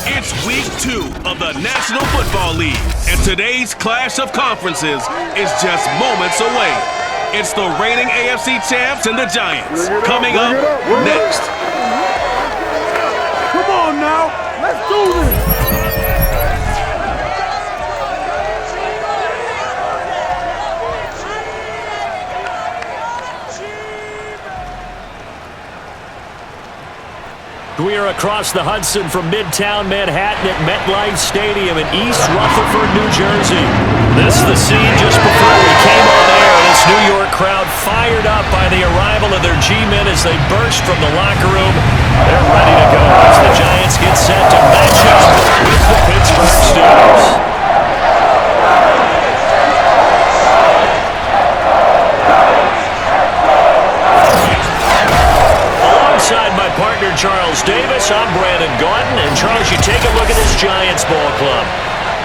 It's week 2 of the National Football League, and today's clash of conferences is just moments away. It's the reigning AFC champs and the Giants. Coming up next. Come on now, let's do this. We are across the Hudson from Midtown Manhattan at MetLife Stadium in East Rutherford, New Jersey. This is the scene just before we came on air. This New York crowd fired up by the arrival of their G-men as they burst from the locker room. They're ready to go as the Giants get set to match up with the Pittsburgh Steelers. Alongside my partner Charles Davis, I'm Brandon Gordon, and Charles, you take a look at this Giants ball club.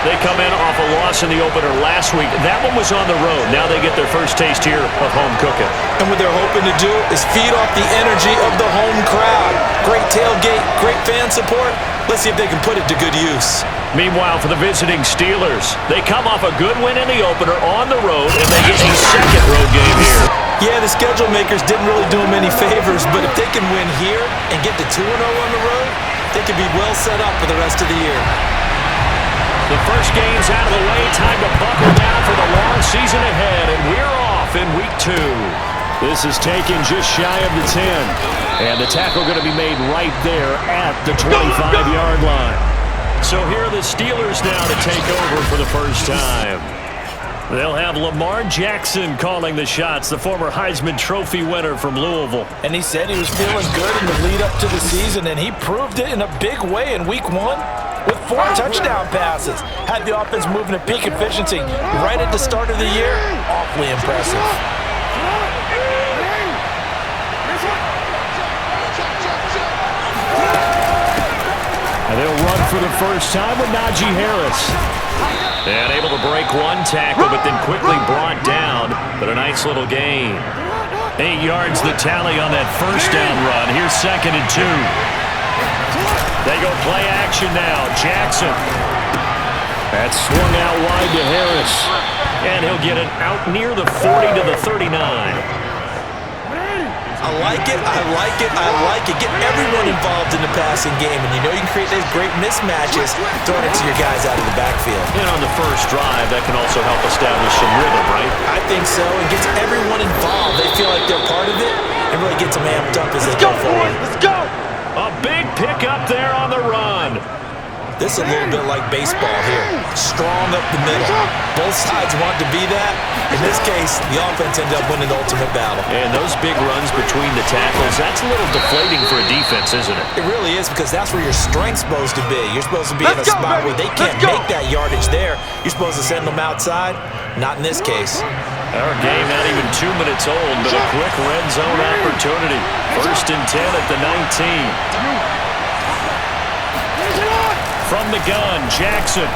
They come in off a loss in the opener last week. That one was on the road. Now they get their first taste here of home cooking. And what they're hoping to do is feed off the energy of the home crowd. Great tailgate, great fan support. Let's see if they can put it to good use. Meanwhile, for the visiting Steelers, they come off a good win in the opener on the road, and they get a second road game here. Yeah, the schedule makers didn't really do them any favors, but if they can win here and get to 2-0 on the road, they can be well set up for the rest of the year. The first game's out of the way. Time to buckle down for the long season ahead, and we're off in week 2. This is taken just shy of the 10, and the tackle going to be made right there at the 25-yard line. So here are the Steelers now to take over for the first time. They'll have Lamar Jackson calling the shots, the former Heisman Trophy winner from Louisville. And he said he was feeling good in the lead-up to the season, and he proved it in a big way in Week 1 with 4 touchdown passes. Had the offense moving at peak efficiency right at the start of the year. Awfully impressive. And they'll run for the first time with Najee Harris. And able to break one tackle, but then quickly brought down. But a nice little gain. 8 yards the tally on that first down run. Here's 2nd and 2. They go play action now. Jackson. That's swung out wide to Harris. And he'll get it out near the 40 to the 39. I like it, I like it, I like it. Get everyone involved in the passing game, and you know you can create those great mismatches throwing it to your guys out of the backfield. And on the first drive, that can also help establish some rhythm, right? I think so. It gets everyone involved. They feel like they're part of it and really gets them amped up as they go forward. Let's go! A big pickup there on the run. This is a little bit like baseball here. Strong up the middle. Both sides want to be that. In this case, the offense ended up winning the ultimate battle. And those big runs between the tackles, that's a little deflating for a defense, isn't it? It really is, because that's where your strength's supposed to be. You're supposed to be in a spot where they can't make that yardage there. You're supposed to send them outside. Not in this case. Our game not even 2 minutes old, but a quick red zone opportunity. 1st and 10 at the 19. From the gun, Jackson.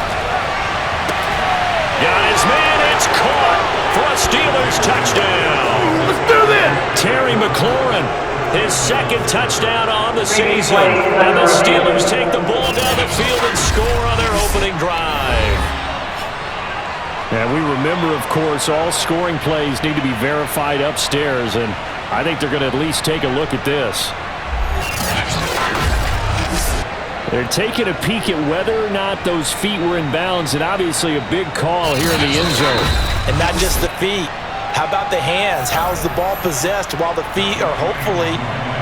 Got his man, it's caught for a Steelers touchdown. Let's do this! Terry McLaurin, his 2nd touchdown on the season. And the Steelers take the ball down the field and score on their opening drive. And we remember, of course, all scoring plays need to be verified upstairs, and I think they're going to at least take a look at this. They're taking a peek at whether or not those feet were in bounds, and obviously a big call here in the end zone. And not just the feet. How about the hands? How's the ball possessed while the feet are hopefully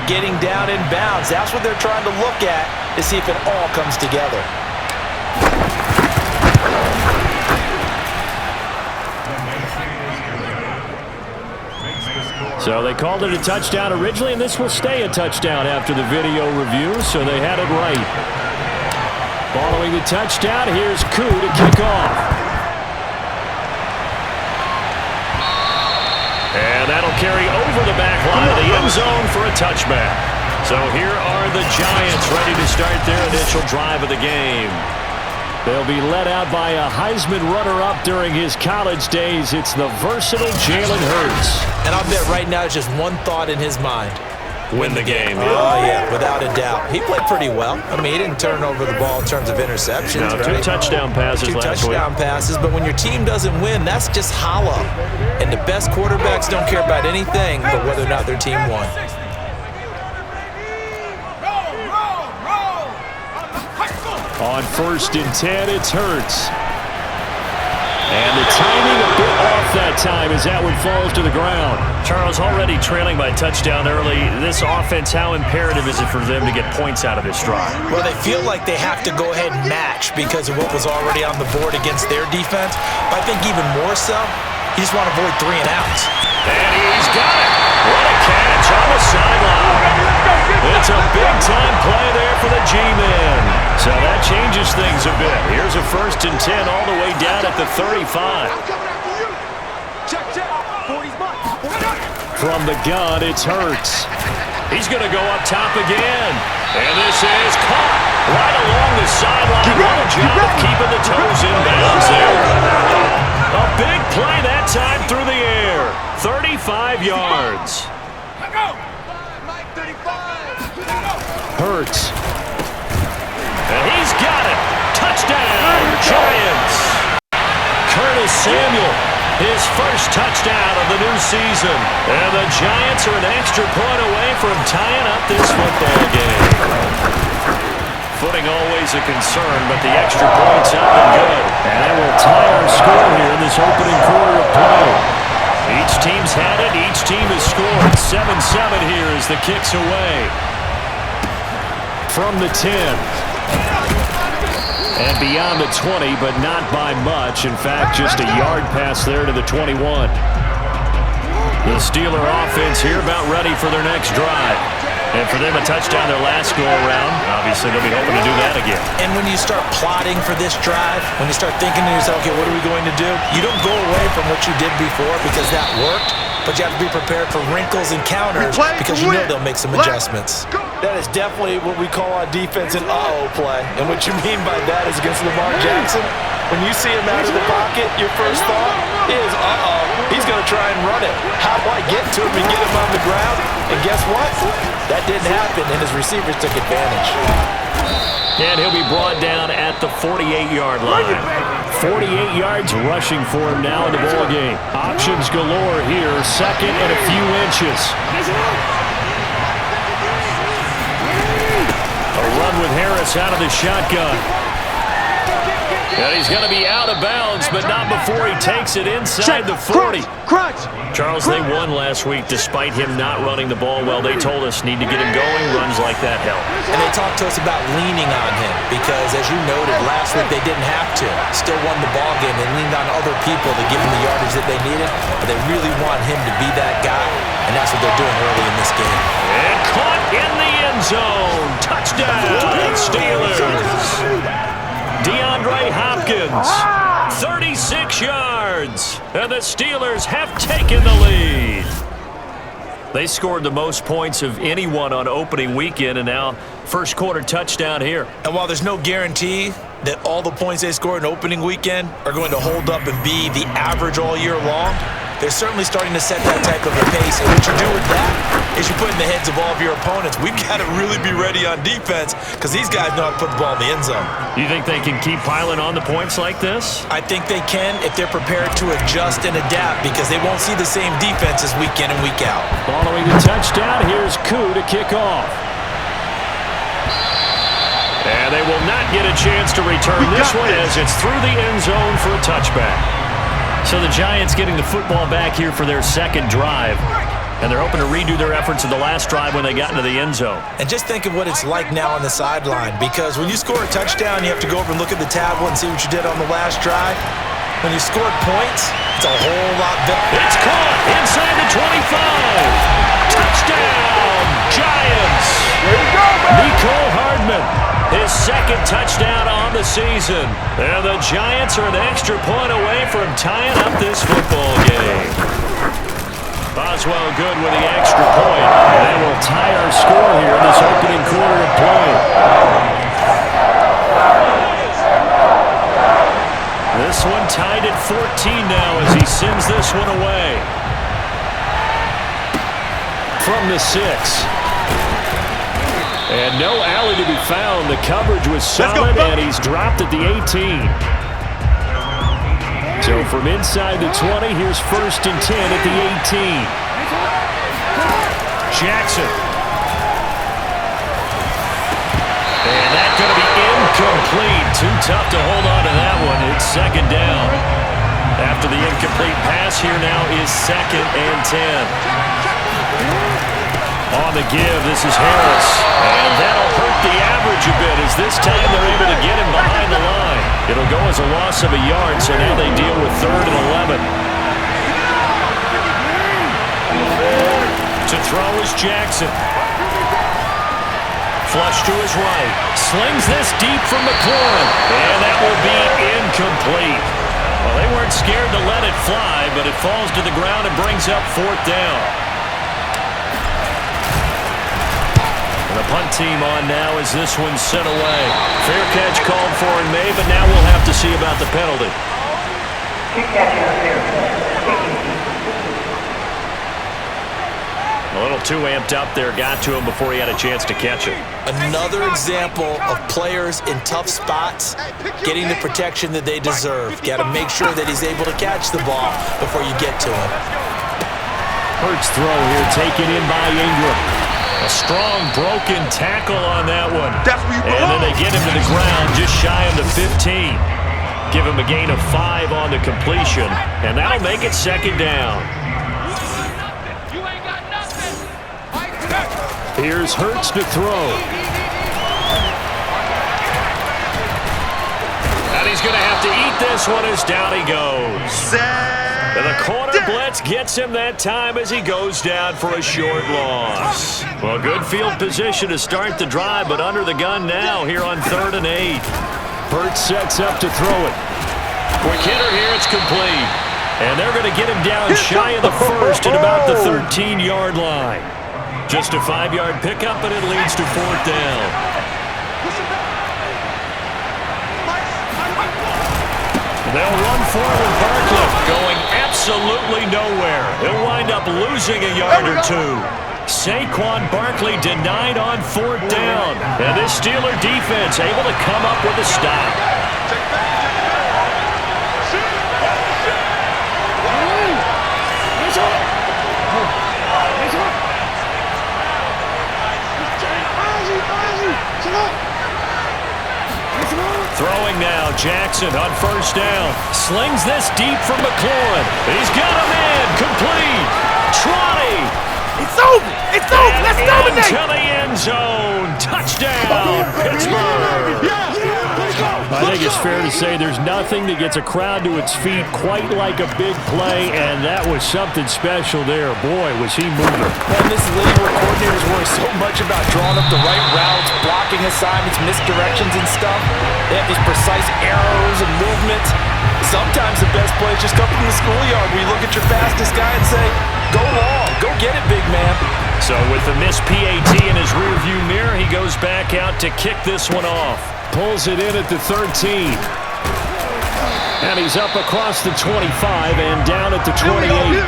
getting down in bounds? That's what they're trying to look at to see if it all comes together. So they called it a touchdown originally, and this will stay a touchdown after the video review, so they had it right. Following the touchdown, here's Koo to kick off. And that'll carry over the back line of the end zone for a touchback. So here are the Giants ready to start their initial drive of the game. They'll be led out by a Heisman runner-up during his college days. It's the versatile Jalen Hurts. And I'll bet right now it's just one thought in his mind. win the game. Oh, yeah, without a doubt. He played pretty well. I mean, he didn't turn over the ball in terms of interceptions. No, right? 2 touchdown passes last week. 2 touchdown passes, but when your team doesn't win, that's just hollow. And the best quarterbacks don't care about anything but whether or not their team won. On 1st and 10, it's Hurts. And the timing a bit off that time as that one falls to the ground. Charles, already trailing by touchdown early. This offense, how imperative is it for them to get points out of this drive? Well, they feel like they have to go ahead and match because of what was already on the board against their defense. But I think even more so, you just want to avoid 3 and outs. And he's got it. What a catch on the sideline. It's a big-time play there for the G-men. So that changes things a bit. Here's a 1st and 10 all the way down at the 35. From the gun, it's Hurts. He's going to go up top again. And this is caught right along the sideline. What a job of keeping the toes in bounds there. A big play that time through the air. 35 yards. Hurts. And he's got it. Touchdown, Giants. Curtis Samuel, his first touchdown of the new season. And the Giants are an extra point away from tying up this football game. Footing always a concern, but the extra point's up and good. And that will tie our score here in this opening quarter of play. Each team's had it. Each team has scored. 7-7 here as the kick's away. From the 10. And beyond the 20, but not by much. In fact, just a yard pass there to the 21. The Steeler offense here about ready for their next drive. And for them, a touchdown their last go-around. Obviously, they'll be hoping to do that again. And when you start plotting for this drive, when you start thinking to yourself, okay, what are we going to do? You don't go away from what you did before because that worked, but you have to be prepared for wrinkles and counters because you know they'll make some adjustments. That is definitely what we call on defense an uh-oh play. And what you mean by that is against Lamar Jackson, when you see him out of the pocket, your first thought is, uh-oh, he's going to try and run it. How do I get to him and get him on the ground? And guess what? That didn't happen, and his receivers took advantage. And he'll be brought down at the 48-yard line. 48 yards rushing for him now in the ball game. Options galore here, 2nd and a few inches. A run with Harris out of the shotgun. And he's going to be out of bounds, but not before he takes it inside the 40. Charles, they won last week despite him not running the ball well. They told us need to get him going. Runs like that help. And they talked to us about leaning on him because, as you noted, last week they didn't have to. Still won the ball game. They leaned on other people to give them the yardage that they needed. But they really want him to be that guy, and that's what they're doing early in this game. And caught in the end zone. Touchdown, Steelers. DeAndre Hopkins, 36 yards, and the Steelers have taken the lead. They scored the most points of anyone on opening weekend, and now first quarter touchdown here. And while there's no guarantee that all the points they scored in opening weekend are going to hold up and be the average all year long, they're certainly starting to set that type of a pace. And what you do with that is you put in the heads of all of your opponents, we've got to really be ready on defense because these guys know how to put the ball in the end zone. You think they can keep piling on the points like this? I think they can if they're prepared to adjust and adapt because they won't see the same defenses week in and week out. Following the touchdown, here's Koo to kick off. And they will not get a chance to return this one as it's through the end zone for a touchback. So the Giants getting the football back here for their second drive. And they're hoping to redo their efforts of the last drive when they got into the end zone. And just think of what it's like now on the sideline because when you score a touchdown, you have to go over and look at the tablet and see what you did on the last drive. When you scored points, it's a whole lot better. It's caught inside the 25. Touchdown, Giants. Nicole Hardman, his second touchdown on the season. And the Giants are an extra point away from tying up this football game. Boswell good with the extra point. And that will tie our score here in this opening quarter of play. This one tied at 14 now as he sends this one away. From the 6. And no alley to be found. The coverage was solid, and he's dropped at the 18. So from inside the 20, here's 1st and 10 at the 18. Jackson. And that's going to be incomplete. Too tough to hold on to that one. It's 2nd down. After the incomplete pass, here now is 2nd and 10. On the give, this is Harris. And that'll hurt the average a bit as this time they're able to get him behind the line. It'll go as a loss of a yard, so now they deal with 3rd and 11. To throw is Jackson. Flush to his right. Slings this deep from McLaurin. And that will be incomplete. Well, they weren't scared to let it fly, but it falls to the ground and brings up 4th down. And the punt team on now as this one's sent away. Fair catch called for and made, but now we'll have to see about the penalty. A little too amped up there, got to him before he had a chance to catch it. Another example of players in tough spots getting the protection that they deserve. Got to make sure that he's able to catch the ball before you get to him. Hurts throw here taken in by Ingram. A strong broken tackle on that one. And then they get him to the ground just shy of the 15. Give him a gain of 5 on the completion, and that'll make it 2nd down. Here's Hurts to throw. And he's going to have to eat this one as down he goes. And the corner blitz gets him that time as he goes down for a short loss. Well, good field position to start the drive, but under the gun now here on 3rd and 8. Hurts sets up to throw it. Quick hitter here, it's complete. And they're going to get him down shy of the 1st at about the 13-yard line. Just a 5-yard pickup, and it leads to 4th down. They'll run forward, Barkley, going absolutely nowhere. They'll wind up losing a yard or 2. Saquon Barkley denied on 4th down. And this Steeler defense able to come up with a stop. Throwing now, Jackson on 1st down. Slings this deep from McLaurin. He's got a man, complete. Trotty. It's over. It's over. Let's dominate. To the end zone. Touchdown, Pittsburgh. I think it's fair to say there's nothing that gets a crowd to its feet quite like a big play, and that was something special there. Boy, was he moving. And this league where coordinators worry so much about drawing up the right routes, blocking assignments, misdirections and stuff. They have these precise arrows and movements. Sometimes the best plays just come from the schoolyard where you look at your fastest guy and say, go long, go get it, big man. So with the missed PAT in his rearview mirror, he goes back out to kick this one off. Pulls it in at the 13. And he's up across the 25 and down at the 28.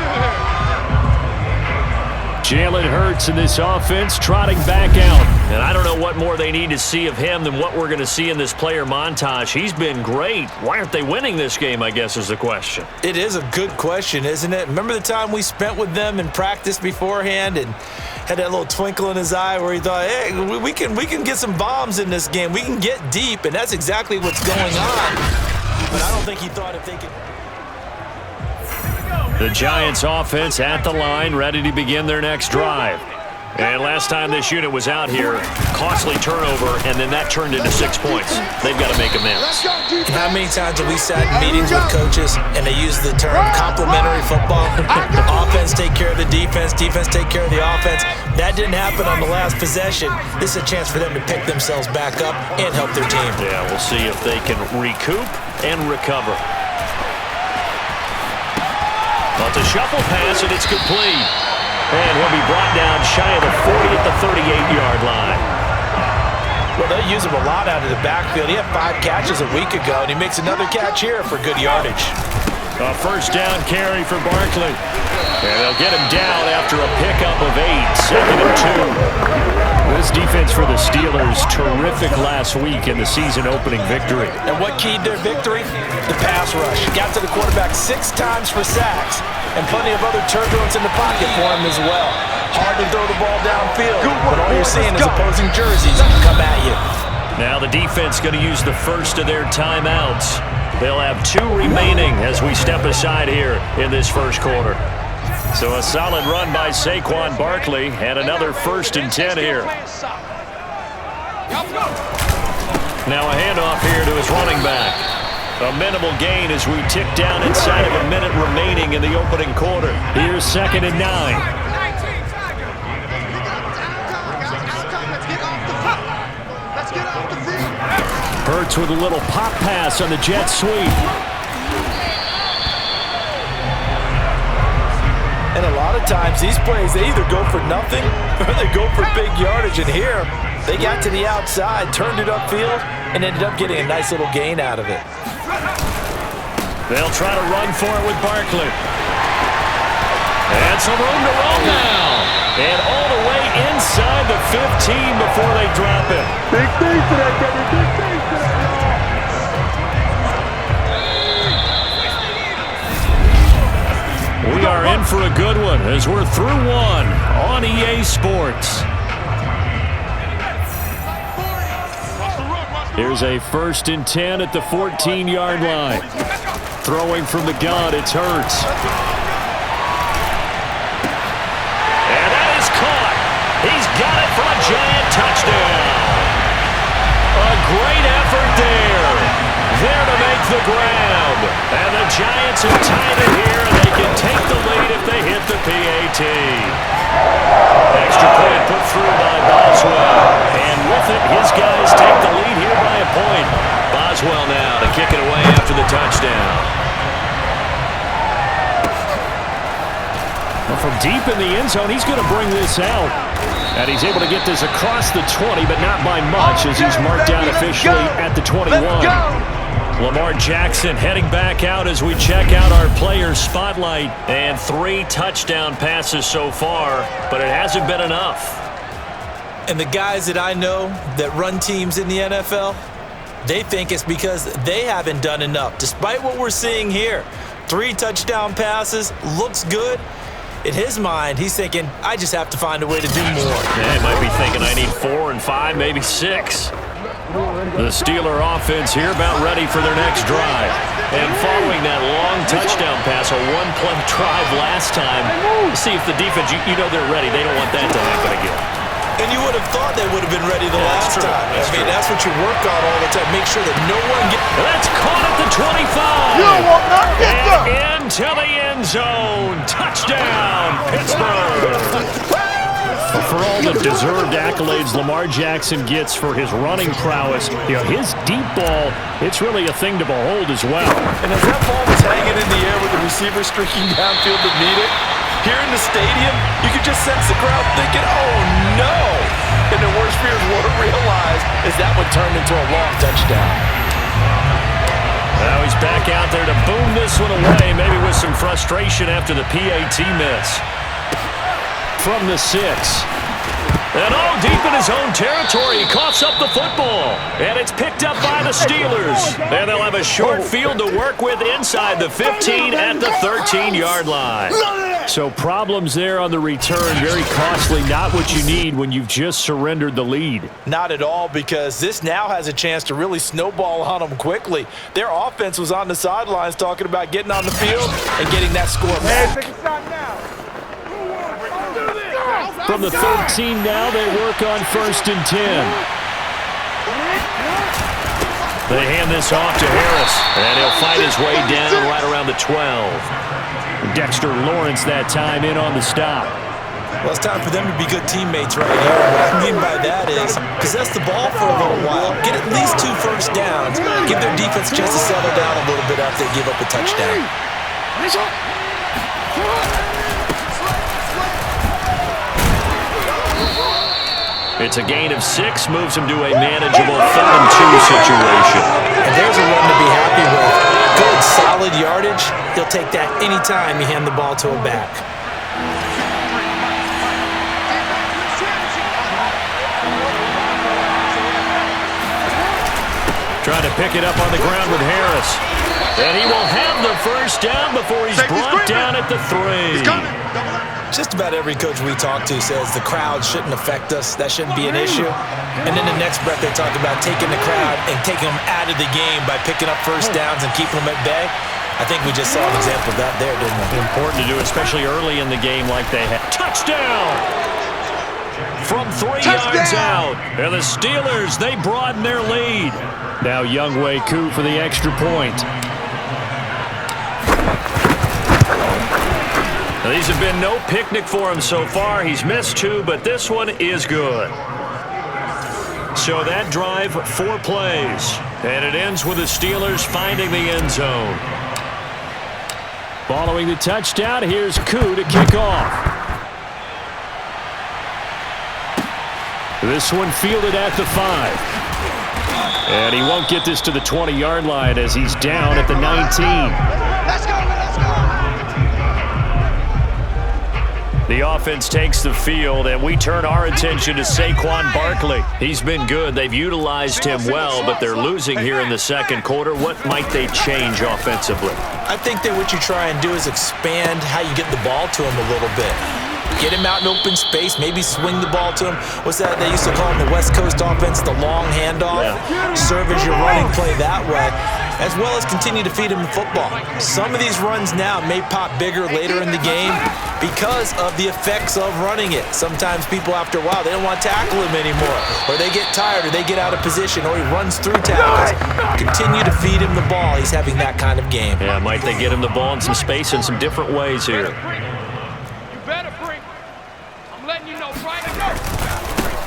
Jalen Hurts in this offense trotting back out. And I don't know what more they need to see of him than what we're going to see in this player montage. He's been great. Why aren't they winning this game, I guess, is the question. It is a good question, isn't it? Remember the time we spent with them in practice beforehand and had that little twinkle in his eye where he thought, hey, we can get some bombs in this game. We can get deep, and that's exactly what's going on. But I don't think he thought if they could... The Giants offense at the line, ready to begin their next drive. And last time this unit was out here, costly turnover, and then that turned into 6 points. They've got to make amends. How many times have we sat in meetings with coaches and they use the term complementary football? Offense take care of the defense, defense take care of the offense. That didn't happen on the last possession. This is a chance for them to pick themselves back up and help their team. Yeah, we'll see if they can recoup and recover. Well, it's a shuffle pass, and it's complete. And he'll be brought down shy of the 40 at the 38-yard line. Well, they use him a lot out of the backfield. He had 5 catches a week ago, and he makes another catch here for good yardage. A first down carry for Barkley. And they'll get him down after a pickup of 8, 2nd and 2. This defense for the Steelers, terrific last week in the season-opening victory. And what keyed their victory? The pass rush. Got to the quarterback 6 times for sacks, and plenty of other turbulence in the pocket for him as well. Hard to throw the ball downfield, but all you're seeing is opposing jerseys come at you. Now the defense going to use the first of their timeouts. They'll have 2 remaining as we step aside here in this first quarter. So a solid run by Saquon Barkley and another 1st and 10 here. Now a handoff here to his running back. A minimal gain as we tick down inside of a minute remaining in the opening quarter. Here's 2nd and 9. Hurts with a little pop pass on the jet sweep. And a lot of times these plays, they either go for nothing or they go for big yardage. And here, they got to the outside, turned it upfield, and ended up getting a nice little gain out of it. They'll try to run for it with Barkley. And some room to roll now. And all the way inside the 15 before they drop it. Big things today, baby. Big things today. We are in for a good one as we're through one on EA Sports. Here's a 1st and 10 at the 14-yard line. Throwing from the gun, it's Hurts. And that is caught. He's got it for a giant touchdown. A great effort there. There to make the grab. And the Giants have tied it here, and they can take the lead if they hit the PAT. Extra point put through by Boswell. And with it, his guys take the lead here by a point. Boswell now to kick it away after the touchdown. Well, from deep in the end zone, he's going to bring this out. And he's able to get this across the 20, but not by much as he's marked down officially at the 21. Lamar Jackson heading back out as we check out our player spotlight. And 3 touchdown passes so far, but it hasn't been enough. And the guys that I know that run teams in the NFL, they think it's because they haven't done enough. Despite what we're seeing here, 3 touchdown passes, looks good. In his mind, he's thinking, I just have to find a way to do more. Yeah, he might be thinking I need 4 and 5, maybe 6. The Steeler offense here about ready for their next drive. And following that long touchdown pass, a 1-play drive last time, see if the defense, you know they're ready. They don't want that to happen again. And you would have thought they would have been ready the last time. That's what you work on all the time. Make sure that no one gets... That's caught at the 25. You will not get them. And into the end zone. Touchdown, Pittsburgh. For all the deserved accolades Lamar Jackson gets for his running prowess, his deep ball, it's really a thing to behold as well. And as that ball was hanging in the air with the receiver streaking downfield to meet it, here in the stadium, you could just sense the crowd thinking, oh no! And the worst fears won't realize is that one turned into a long touchdown. Now he's back out there to boom this one away, maybe with some frustration after the PAT miss. From the 6. And all deep in his own territory, he coughs up the football. And it's picked up by the Steelers. And they'll have a short field to work with inside the 15 at the 13-yard line. So problems there on the return, very costly, not what you need when you've just surrendered the lead. Not at all, because this now has a chance to really snowball on them quickly. Their offense was on the sidelines talking about getting on the field and getting that score back. From the 13 now, they work on 1st and 10. They hand this off to Harris, and he'll fight his way down right around the 12. Dexter Lawrence that time in on the stop. Well, it's time for them to be good teammates right here. And what I mean by that is possess the ball for a little while, get at least 2 first downs, give their defense a chance to settle down a little bit after they give up a touchdown. It's a gain of 6, moves him to a manageable 3rd and 2 situation. And there's a run to be happy with. Good, solid yardage. He'll take that anytime you hand the ball to a back. Trying to pick it up on the ground with Harris. And he will have the first down before he's brought down at the 3. Just about every coach we talk to says the crowd shouldn't affect us. That shouldn't be an issue. And then the next breath they talk about taking the crowd and taking them out of the game by picking up first downs and keeping them at bay. I think we just saw an example of that there, didn't we? Important to do, especially early in the game like they had. Touchdown! From 3 yards out. And the Steelers, they broaden their lead. Now YouNg for the extra point. Now, these have been no picnic for him so far. He's missed 2, but this one is good. So that drive, 4 plays. And it ends with the Steelers finding the end zone. Following the touchdown, here's Koo to kick off. This one fielded at the 5. And he won't get this to the 20-yard line as he's down at the 19. Let's go! The offense takes the field, and we turn our attention to Saquon Barkley. He's been good. They've utilized him well, but they're losing here in the second quarter. What might they change offensively? I think that what you try and do is expand how you get the ball to him a little bit. Get him out in open space, maybe swing the ball to him. What's that they used to call in the West Coast offense, the long handoff? Yeah. Serve as your running play that way, as well as continue to feed him the football. Some of these runs now may pop bigger later in the game because of the effects of running it. Sometimes people, after a while, they don't want to tackle him anymore, or they get tired, or they get out of position, or he runs through tackles. Continue to feed him the ball. He's having that kind of game. Yeah, might they get him the ball in some space in some different ways here.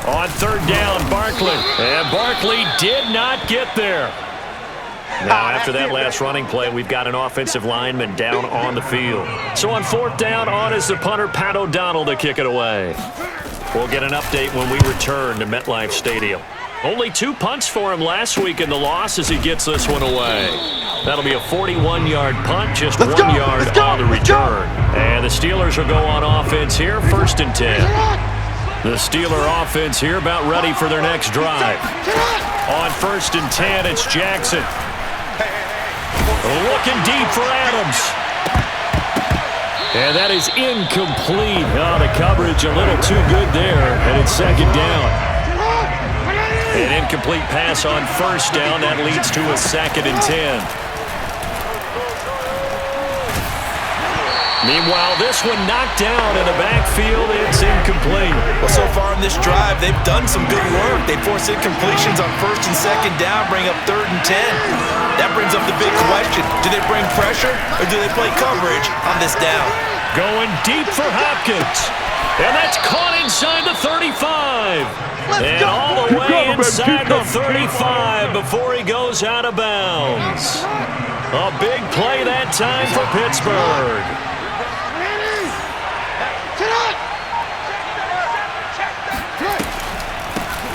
On 3rd down, Barkley. And Barkley did not get there. Now, after that last running play, we've got an offensive lineman down on the field. So on 4th down, on is the punter, Pat O'Donnell, to kick it away. We'll get an update when we return to MetLife Stadium. Only 2 punts for him last week in the loss as he gets this one away. That'll be a 41-yard punt, just 1 yard on the return. And the Steelers will go on offense here, 1st and 10. The Steeler offense here about ready for their next drive. On 1st and 10, it's Jackson. Looking deep for Adams. And that is incomplete. Oh, the coverage a little too good there, and it's 2nd down. An incomplete pass on 1st down. That leads to a 2nd and 10. Meanwhile, this one knocked down in the backfield. It's incomplete. Well, so far in this drive, they've done some good work. They force incompletions on 1st and 2nd down, bring up 3rd and 10. That brings up the big question. Do they bring pressure, or do they play coverage on this down? Going deep for Hopkins. And that's caught inside the 35. And all the way inside the 35 before he goes out of bounds. A big play that time for Pittsburgh.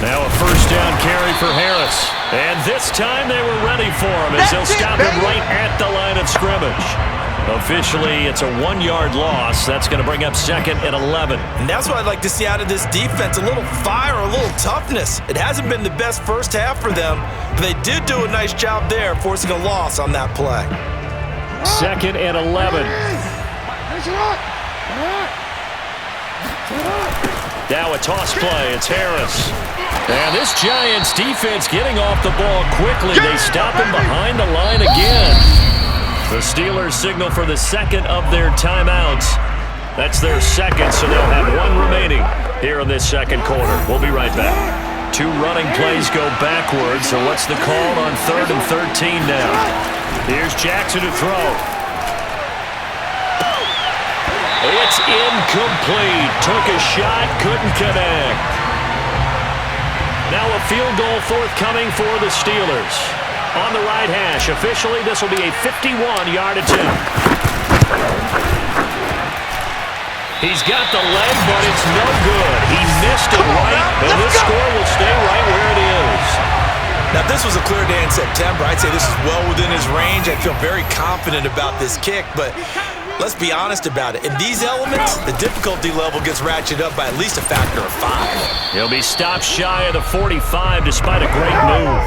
Now a 1st down carry for Harris. And this time they were ready for him as they'll stop him right at the line of scrimmage. Officially, it's a 1-yard loss. That's going to bring up 2nd and 11. And that's what I'd like to see out of this defense, a little fire, a little toughness. It hasn't been the best first half for them, but they did do a nice job there, forcing a loss on that play. 2nd and 11. Now a toss play. It's Harris. And this Giants defense getting off the ball quickly. They stop him behind the line again. The Steelers signal for the 2nd of their timeouts. That's their 2nd, so they'll have 1 remaining here in this 2nd quarter. We'll be right back. 2 running plays go backwards, so what's the call on 3rd and 13 now? Here's Jackson to throw. It's incomplete. Took a shot, couldn't connect. Now a field goal forthcoming for the Steelers. On the right hash. Officially, this will be a 51-yard attempt. He's got the leg, but it's no good. He missed it right, and this score will stay right where it is. Now, if this was a clear day in September, I'd say this is well within his range. I feel very confident about this kick, but let's be honest about it. In these elements, the difficulty level gets ratcheted up by at least a factor of 5. He'll be stopped shy of the 45 despite a great move.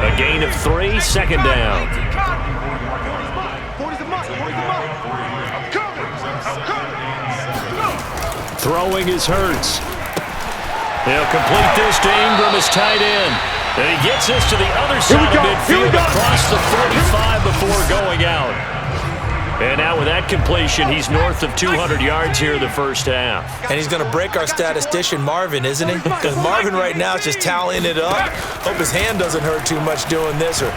A gain of 3, second down. Throwing is Hurts. He'll complete this to Ingram as tight end. And he gets this to the other side of midfield across the 45 before going out. And now with that completion, he's north of 200 yards here in the first half. And he's going to break our statistician Marvin, isn't he? Because Marvin right now is just tallying it up. Hope his hand doesn't hurt too much doing this or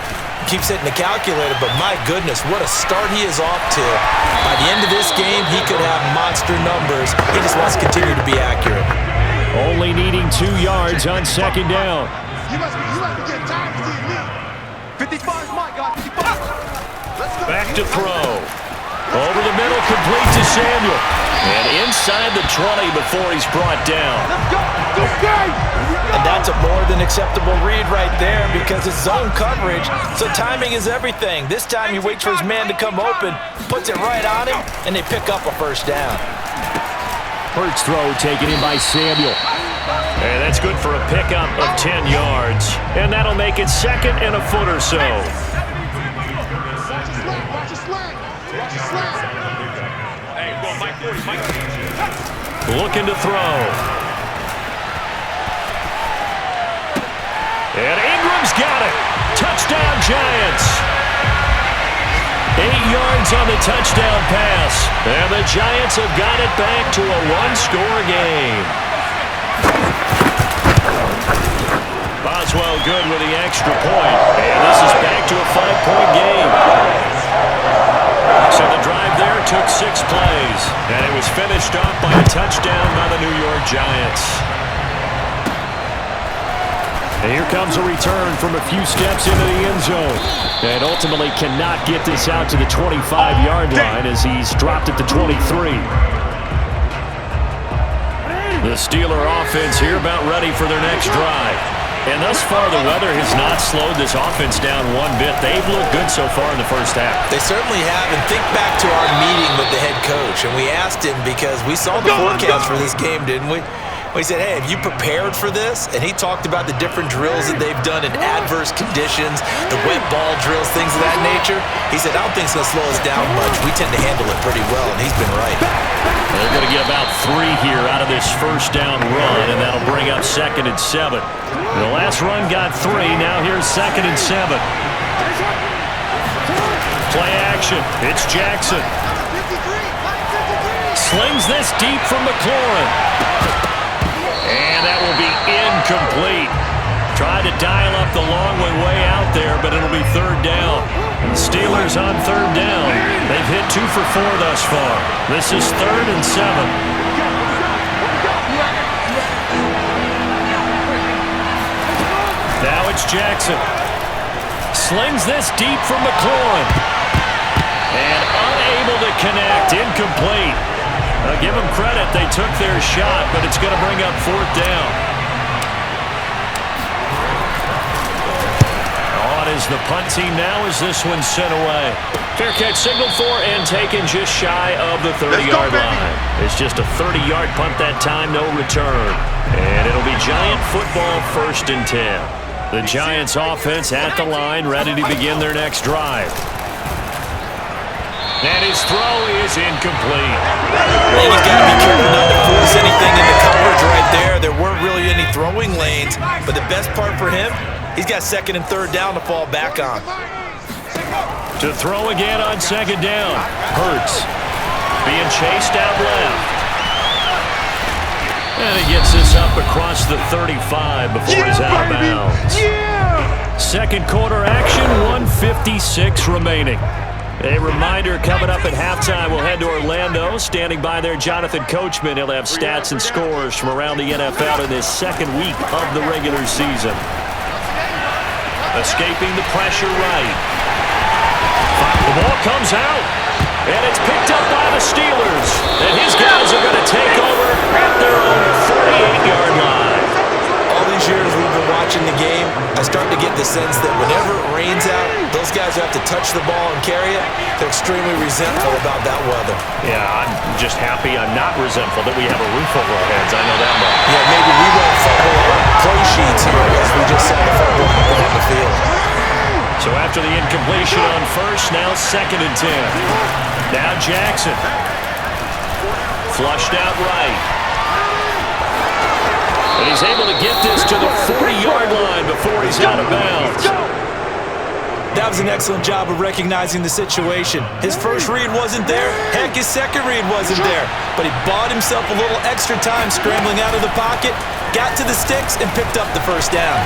keeps hitting the calculator. But my goodness, what a start he is off to. By the end of this game, he could have monster numbers. He just wants to continue to be accurate. Only needing 2 yards on second down. You must be getting tired of seeing me. 55's my guy. 55. Let's go. Back to throw. Over the middle, complete to Samuel. And inside the 20 before he's brought down. Let's go. And that's a more than acceptable read right there because it's zone coverage, so timing is everything. This time he waits for his man to come open, puts it right on him, and they pick up a first down. Hurts throw taken in by Samuel. And that's good for a pickup of 10 yards. And that'll make it second and a foot or so. Looking to throw. And Ingram's got it. Touchdown, Giants. 8 yards on the touchdown pass. And the Giants have got it back to a one-score game. Boswell good with the extra point. And this is back to a 5-point game. So the drive there took 6 plays. And it was finished off by a touchdown by the New York Giants. And here comes a return from a few steps into the end zone. And ultimately cannot get this out to the 25-yard line as he's dropped at the 23. The Steeler offense here about ready for their next drive. And thus far, the weather has not slowed this offense down one bit. They've looked good so far in the first half. They certainly have. And think back to our meeting with the head coach. And we asked him because we saw the forecast for this game, didn't we? We said, hey, have you prepared for this? And he talked about the different drills that they've done in adverse conditions, the wet ball drills, things of that nature. He said, I don't think it's going to slow us down much. We tend to handle it pretty well, and he's been right. They're going to get about 3 here out of this first down run, and that'll bring up 2nd and 7. The last run got 3. Now here's 2nd and 7. Play action. It's Jackson. Slings this deep from McLaurin. And that will be incomplete. Tried to dial up the long way out there, but it'll be 3rd down. And the Steelers on 3rd down. They've hit 2 for 4 thus far. This is 3rd and 7. Now it's Jackson. Slings this deep from McLaurin. And unable to connect. Incomplete. Give them credit. They took their shot, but it's going to bring up 4th down. On is the punt team now as this one's sent away. Fair catch signaled for and taken just shy of the 30-yard line. It's just a 30-yard punt that time, no return. And it'll be Giant football 1st and 10. The Giants offense at the line, ready to begin their next drive. And his throw is incomplete. I think he's got to be careful not to force anything into coverage right there. There weren't really any throwing lanes, but the best part for him, he's got 2nd and 3rd down to fall back on. To throw again on 2nd down. Hurts being chased out left. And he gets this up across the 35 before he's out of bounds. Second quarter action, 1:56 remaining. A reminder coming up at halftime, we'll head to Orlando. Standing by there, Jonathan Coachman. He'll have stats and scores from around the NFL in this 2nd week of the regular season. Escaping the pressure right. The ball comes out, and it's picked up by the Steelers. And his guys are going to take over at their own 48-yard line. All these years we've I've been watching the game, I start to get the sense that whenever it rains out, those guys who have to touch the ball and carry it, they're extremely resentful about that weather. Yeah, I'm just happy I'm not resentful that we have a roof over our heads. I know that much. Yeah, maybe we won't fumble our play sheets here as we just saw the fumble happen on the field. So after the incompletion on first, now 2nd and 10. Now Jackson. Flushed out right. And he's able to get this to the 40-yard line before he's out of bounds. That was an excellent job of recognizing the situation. His first read wasn't there. Heck, his second read wasn't there. But he bought himself a little extra time scrambling out of the pocket, got to the sticks, and picked up the first down.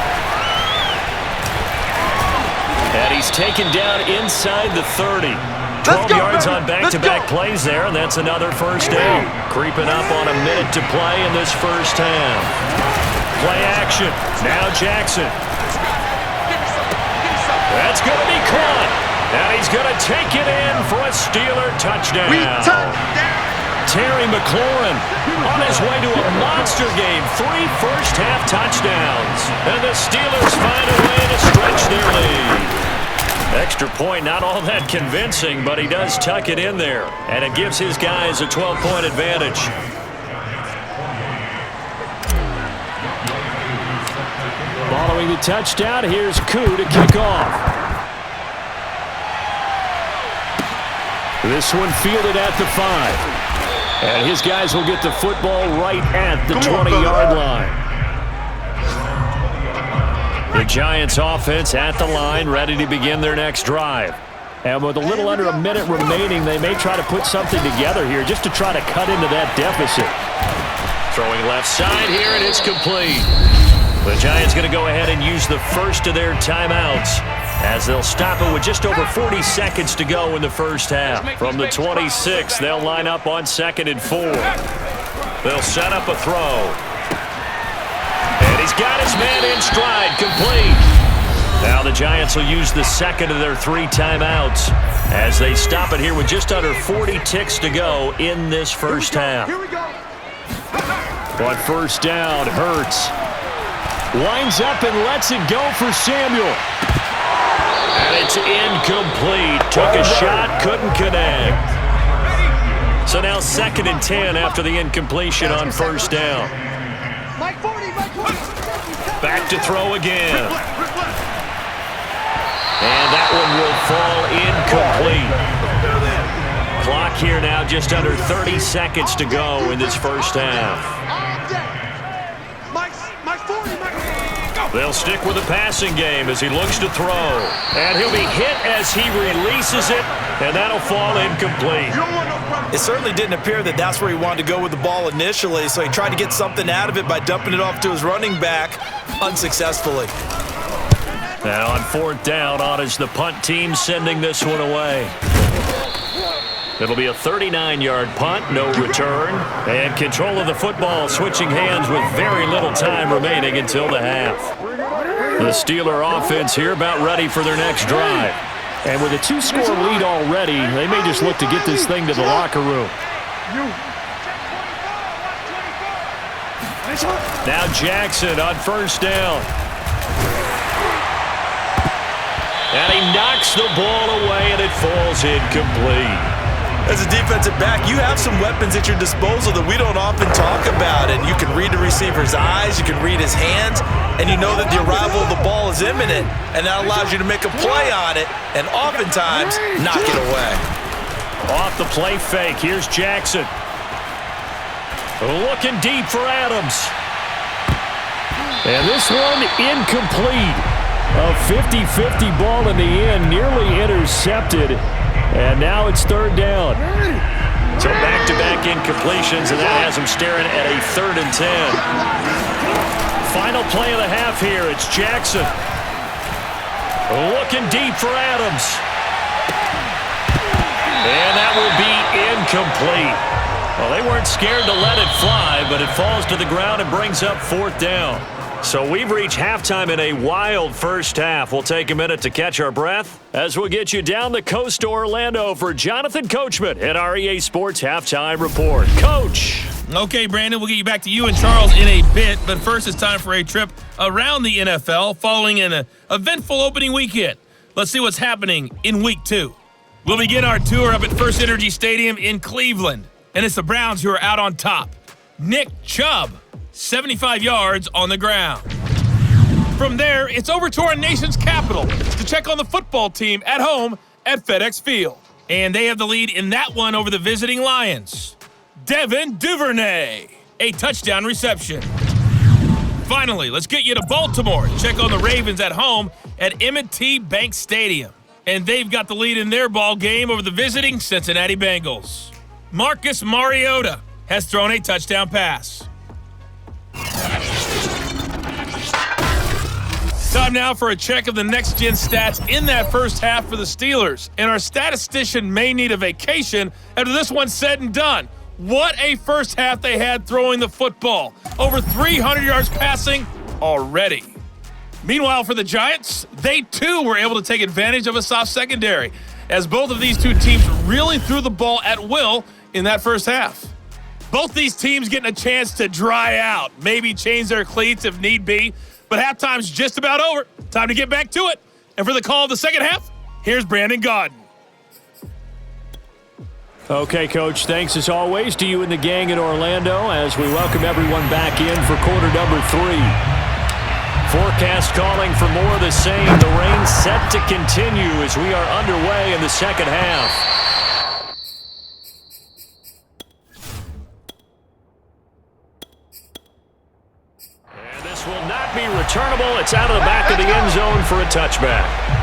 And he's taken down inside the 30. 12 yards on back-to-back plays there, and that's another first down. Creeping up on a minute to play in this first half. Play action. Now Jackson. That's going to be caught. And he's going to take it in for a Steeler touchdown. Terry McLaurin on his way to a monster game. 3 first-half touchdowns. And the Steelers find a way to stretch their lead. Extra point, not all that convincing, but he does tuck it in there. And it gives his guys a 12-point advantage. Following the touchdown, here's Koo to kick off. This one fielded at the 5. And his guys will get the football right at the 20-yard line. The Giants offense at the line, ready to begin their next drive. And with a little under a minute remaining, they may try to put something together here just to try to cut into that deficit. Throwing left side here, and it's complete. The Giants going to go ahead and use the first of their timeouts as they'll stop it with just over 40 seconds to go in the first half. From the 26, they'll line up on 2nd and 4. They'll set up a throw. And he's got his man in stride, complete. Now the Giants will use the second of their 3 timeouts as they stop it here with just under 40 ticks to go in this first half. On first down, Hurts winds up and lets it go for Samuel. And it's incomplete. Took a shot, couldn't connect. So now 2nd and 10 after the incompletion on first down. Back to throw again. And that one will fall incomplete. Clock here now just under 30 seconds to go in this first half. They'll stick with the passing game as he looks to throw. And he'll be hit as he releases it, and that'll fall incomplete. It certainly didn't appear that that's where he wanted to go with the ball initially, so he tried to get something out of it by dumping it off to his running back unsuccessfully. Now on 4th down, on is the punt team sending this one away. It'll be a 39-yard punt, no return, and control of the football switching hands with very little time remaining until the half. The Steeler offense here about ready for their next drive. And with a 2-score lead already, they may just look to get this thing to the locker room. Now Jackson on first down. And he knocks the ball away, and it falls incomplete. As a defensive back, you have some weapons at your disposal that we don't often talk about. And you can read the receiver's eyes, you can read his hands, and you know that the arrival of the ball is imminent. And that allows you to make a play on it and oftentimes knock it away. Off the play fake, here's Jackson. Looking deep for Adams. And this one incomplete. A 50-50 ball in the end, nearly intercepted. And now it's 3rd down. So back-to-back incompletions, and that has him staring at a 3rd and 10. Final play of the half here. It's Jackson. Looking deep for Adams. And that will be incomplete. Well, they weren't scared to let it fly, but it falls to the ground and brings up 4th down. So we've reached halftime in a wild first half. We'll take a minute to catch our breath as we'll get you down the coast to Orlando for Jonathan Coachman at our EA Sports Halftime Report. Coach. Okay, Brandon, we'll get you back to you and Charles in a bit, but first it's time for a trip around the NFL following an eventful opening weekend. Let's see what's happening in Week 2. We'll begin our tour up at First Energy Stadium in Cleveland, and it's the Browns who are out on top. Nick Chubb, 75 yards on the ground. From there, it's over to our nation's capital to check on the football team at home at FedEx Field. And they have the lead in that one over the visiting Lions. Devin Duvernay, a touchdown reception. Finally, let's get you to Baltimore to check on the Ravens at home at M&T Bank Stadium. And they've got the lead in their ball game over the visiting Cincinnati Bengals. Marcus Mariota has thrown a touchdown pass. Time now for a check of the next-gen stats in that first half for the Steelers. And our statistician may need a vacation after this one's said and done. What a first half they had throwing the football. Over 300 yards passing already. Meanwhile, for the Giants, they too were able to take advantage of a soft secondary, as both of these two teams really threw the ball at will in that first half. Both these teams getting a chance to dry out, maybe change their cleats if need be, but halftime's just about over. Time to get back to it. And for the call of the second half, here's Brandon Gaudin. Okay, Coach, thanks as always to you and the gang in Orlando as we welcome everyone back in for quarter number 3. Forecast calling for more of the same. The rain set to continue as we are underway in the second half. And this will not be returnable. It's out of the back of the end zone for a touchback.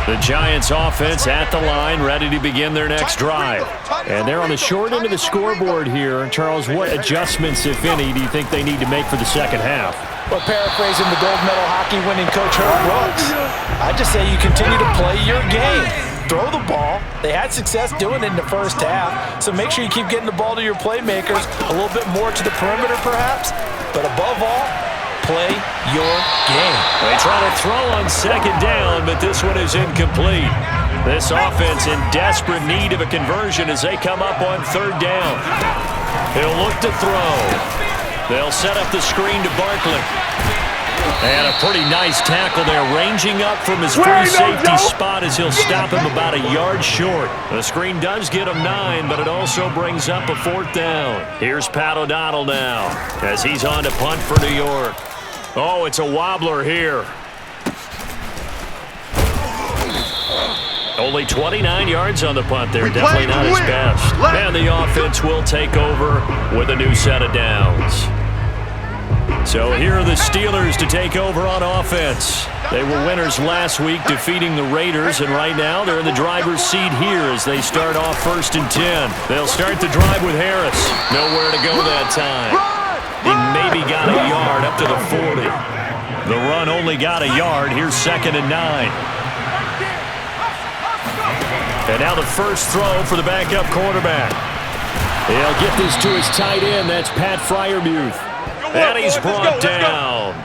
The Giants offense at the line, ready to begin their next drive. And they're on the short end of the scoreboard here. Charles, what adjustments, if any, do you think they need to make for the second half? Well, paraphrasing the gold medal hockey winning coach Herb Brooks, I just say you continue to play your game. Throw the ball. They had success doing it in the first half, so make sure you keep getting the ball to your playmakers, a little bit more to the perimeter perhaps, but above all, play your game. They try to throw on second down, but this one is incomplete. This offense in desperate need of a conversion as they come up on third down. He'll look to throw. They'll set up the screen to Barkley. And a pretty nice tackle there, ranging up from his free safety spot as he'll stop him about a yard short. The screen does get him 9, but it also brings up a fourth down. Here's Pat O'Donnell now as he's on to punt for New York. Oh, it's a wobbler here. Only 29 yards on the punt there. Definitely not his best. And the offense will take over with a new set of downs. So here are the Steelers to take over on offense. They were winners last week, defeating the Raiders, and right now they're in the driver's seat here as they start off 1st and 10. They'll start the drive with Harris. Nowhere to go that time. He maybe got a yard up to the 40. The run only got a yard. Here's 2nd and 9. And now the first throw for the backup quarterback. He'll get this to his tight end. That's Pat Freiermuth. And he's brought down.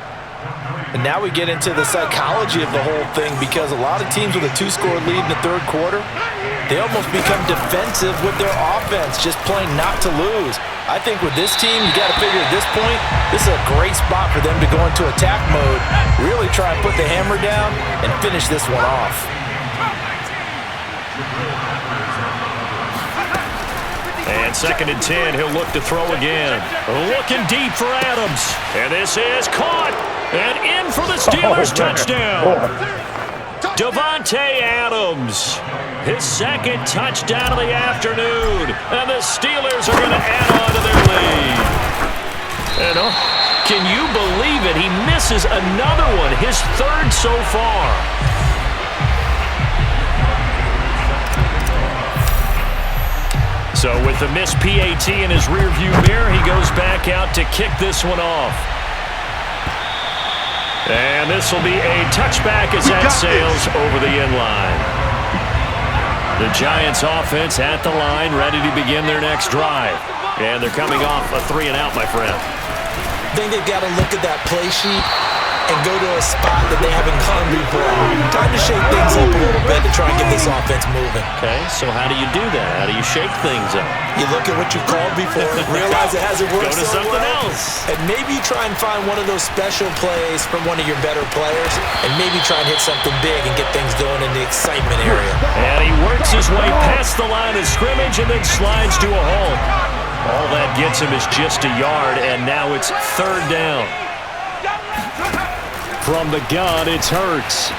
And now we get into the psychology of the whole thing, because a lot of teams with a 2-score lead in the third quarter, they almost become defensive with their offense, just playing not to lose. I think with this team, you got to figure at this point, this is a great spot for them to go into attack mode, really try and put the hammer down and finish this one off. And 2nd and 10, he'll look to throw again. Looking deep for Adams. And this is caught. And in for the Steelers touchdown. Davante Adams. His 2nd touchdown of the afternoon. And the Steelers are going to add on to their lead. And can you believe it? He misses another one. His 3rd so far. So with the missed PAT in his rearview mirror, he goes back out to kick this one off. And this will be a touchback as that sails over the end line. The Giants offense at the line, ready to begin their next drive. And they're coming off a 3-and-out, my friend. I think they've got to look at that play sheet and go to a spot that they haven't gone before. Time to shake things up a little bit. bit to try and get this offense moving. Okay, so how do you do that? How do you shake things up? You look at what you called before, realize it hasn't worked Go to so something well, else. and maybe try and find one of those special plays from one of your better players, and maybe try and hit something big and get things going in the excitement area. And he works his way past the line of scrimmage and then slides to a halt. All that gets him is just a yard, and now it's 3rd down. From the gun, it's Hurts.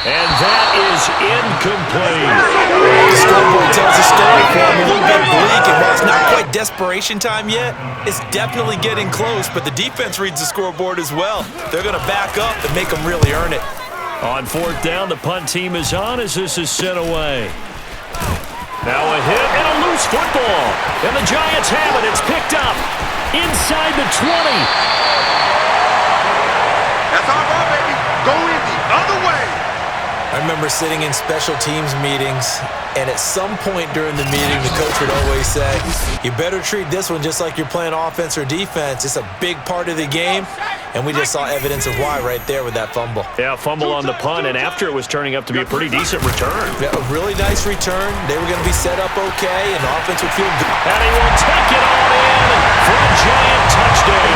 And that is incomplete. The scoreboard tells the story for him, a little bit bleak, and while it's not quite desperation time yet, it's definitely getting close, but the defense reads the scoreboard as well. They're going to back up and make them really earn it. On 4th down, the punt team is on as this is sent away. Now a hit and a loose football. And the Giants have it. It's picked up inside the 20. That's our ball, baby. Go in the other way. I remember sitting in special teams meetings, and at some point during the meeting, the coach would always say, you better treat this one just like you're playing offense or defense. It's a big part of the game, and we just saw evidence of why right there with that fumble. Yeah, fumble on the punt, and after it was turning up to be a pretty decent return. Yeah, a really nice return. They were going to be set up okay, and the offense would feel good. And he will take it all in for a giant touchdown.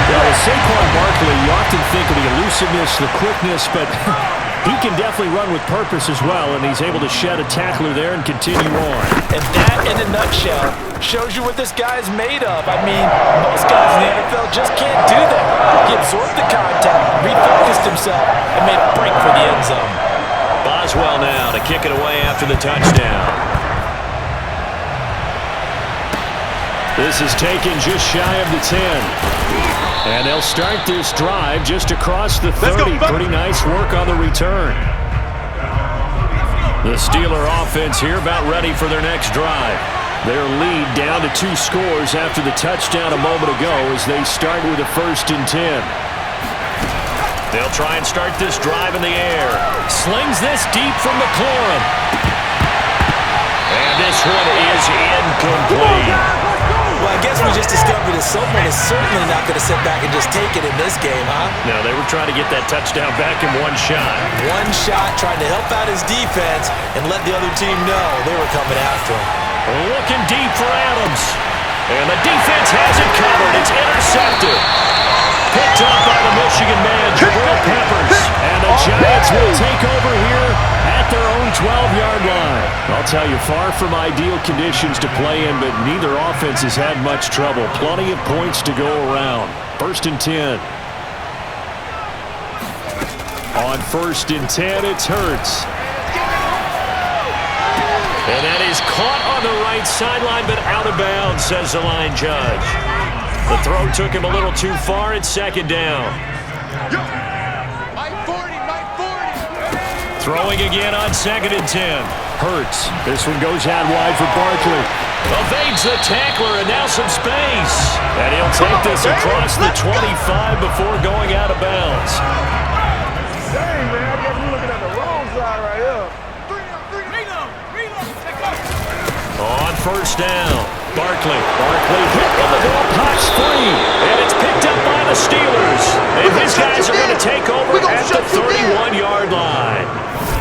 Well, with Saquon Barkley, you often think of the elusiveness, the quickness, but he can definitely run with purpose as well, and he's able to shed a tackler there and continue on. And that, in a nutshell, shows you what this guy's made of. I mean, most guys in the NFL just can't do that. He absorbed the contact, refocused himself, and made a break for the end zone. Boswell now to kick it away after the touchdown. This is taken just shy of the 10. And they'll start this drive just across the 30. Pretty nice work on the return. The Steeler offense here about ready for their next drive. Their lead down to 2 scores after the touchdown a moment ago as they start with a 1st and 10. They'll try and start this drive in the air. Slings this deep from McLaurin. And this one is incomplete. Well, I guess we just discovered that someone is certainly not going to sit back and just take it in this game, huh? No, they were trying to get that touchdown back in one shot. One shot, trying to help out his defense and let the other team know they were coming after him. Looking deep for Adams. And the defense has it covered. It's intercepted. Picked up by the Michigan man, Jabril Peppers. And the Giants will take over here at their own 12-yard line. I'll tell you, far from ideal conditions to play in, but neither offense has had much trouble. Plenty of points to go around. 1st and 10. On 1st and 10, it's Hurts. And that is caught on the right sideline, but out of bounds, says the line judge. The throw took him a little too far. It's 2nd down. Mike 40, Mike 40. Throwing again on 2nd and 10. Hurts. This one goes out wide for Barkley. Evades the tackler, and now some space. And he'll take this across the 25 before going out of bounds. Dang, man, I guess we're looking at the wrong side right here. On 1st down, Barkley hit on the ball, pops free, and it's picked up by the Steelers. And his guys are going to take over at the 31-yard line.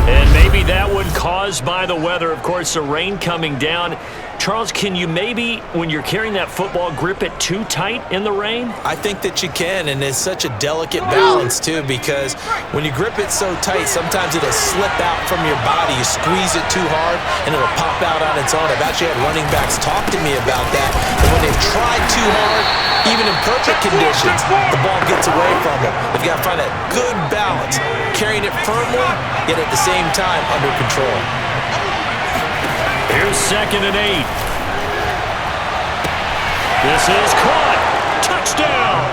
And maybe that one caused by the weather, of course, the rain coming down. Charles, can you maybe, when you're carrying that football, grip it too tight in the rain? I think that you can, and it's such a delicate balance, too, because when you grip it so tight, sometimes it'll slip out from your body. You squeeze it too hard, and it'll pop out on its own. I've actually had running backs talk to me about that. And when they've tried too hard, even in perfect conditions, the ball gets away from them. They've got to find that good balance, carrying it firmly, yet at the same time under control. Here's 2nd and 8. This is caught. Touchdown.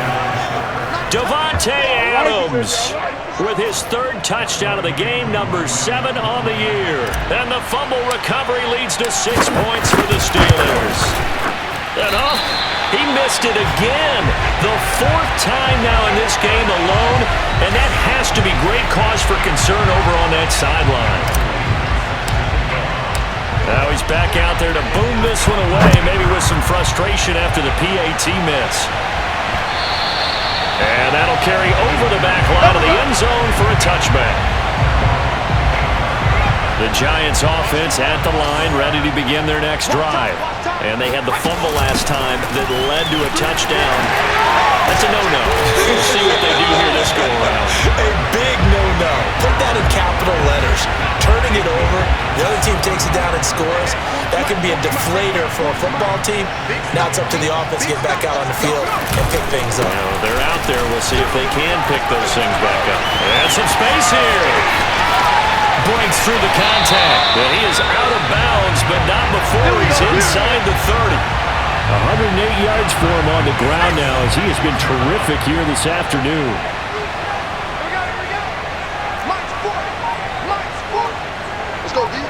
Davante Adams with his 3rd touchdown of the game, number 7 on the year. And the fumble recovery leads to 6 points for the Steelers. And he missed it again. The 4th time now in this game alone. And that has to be great cause for concern over on that sideline. Now he's back out there to boom this one away, maybe with some frustration after the PAT miss. And that'll carry over the back line of the end zone for a touchback. The Giants offense at the line, ready to begin their next drive. And they had the fumble last time that led to a touchdown. That's a no-no. We'll see what they do here this go-around. A big no-no. Put that in capital letters. Turning it over, the other team takes it down and scores. That can be a deflator for a football team. Now it's up to the offense to get back out on the field and pick things up. Now, they're out there. We'll see if they can pick those things back up. And some space here. Breaks through the contact. And he is out of bounds, but not before he's inside the 30. 108 yards for him on the ground now as he has been terrific here this afternoon. Let's go, D.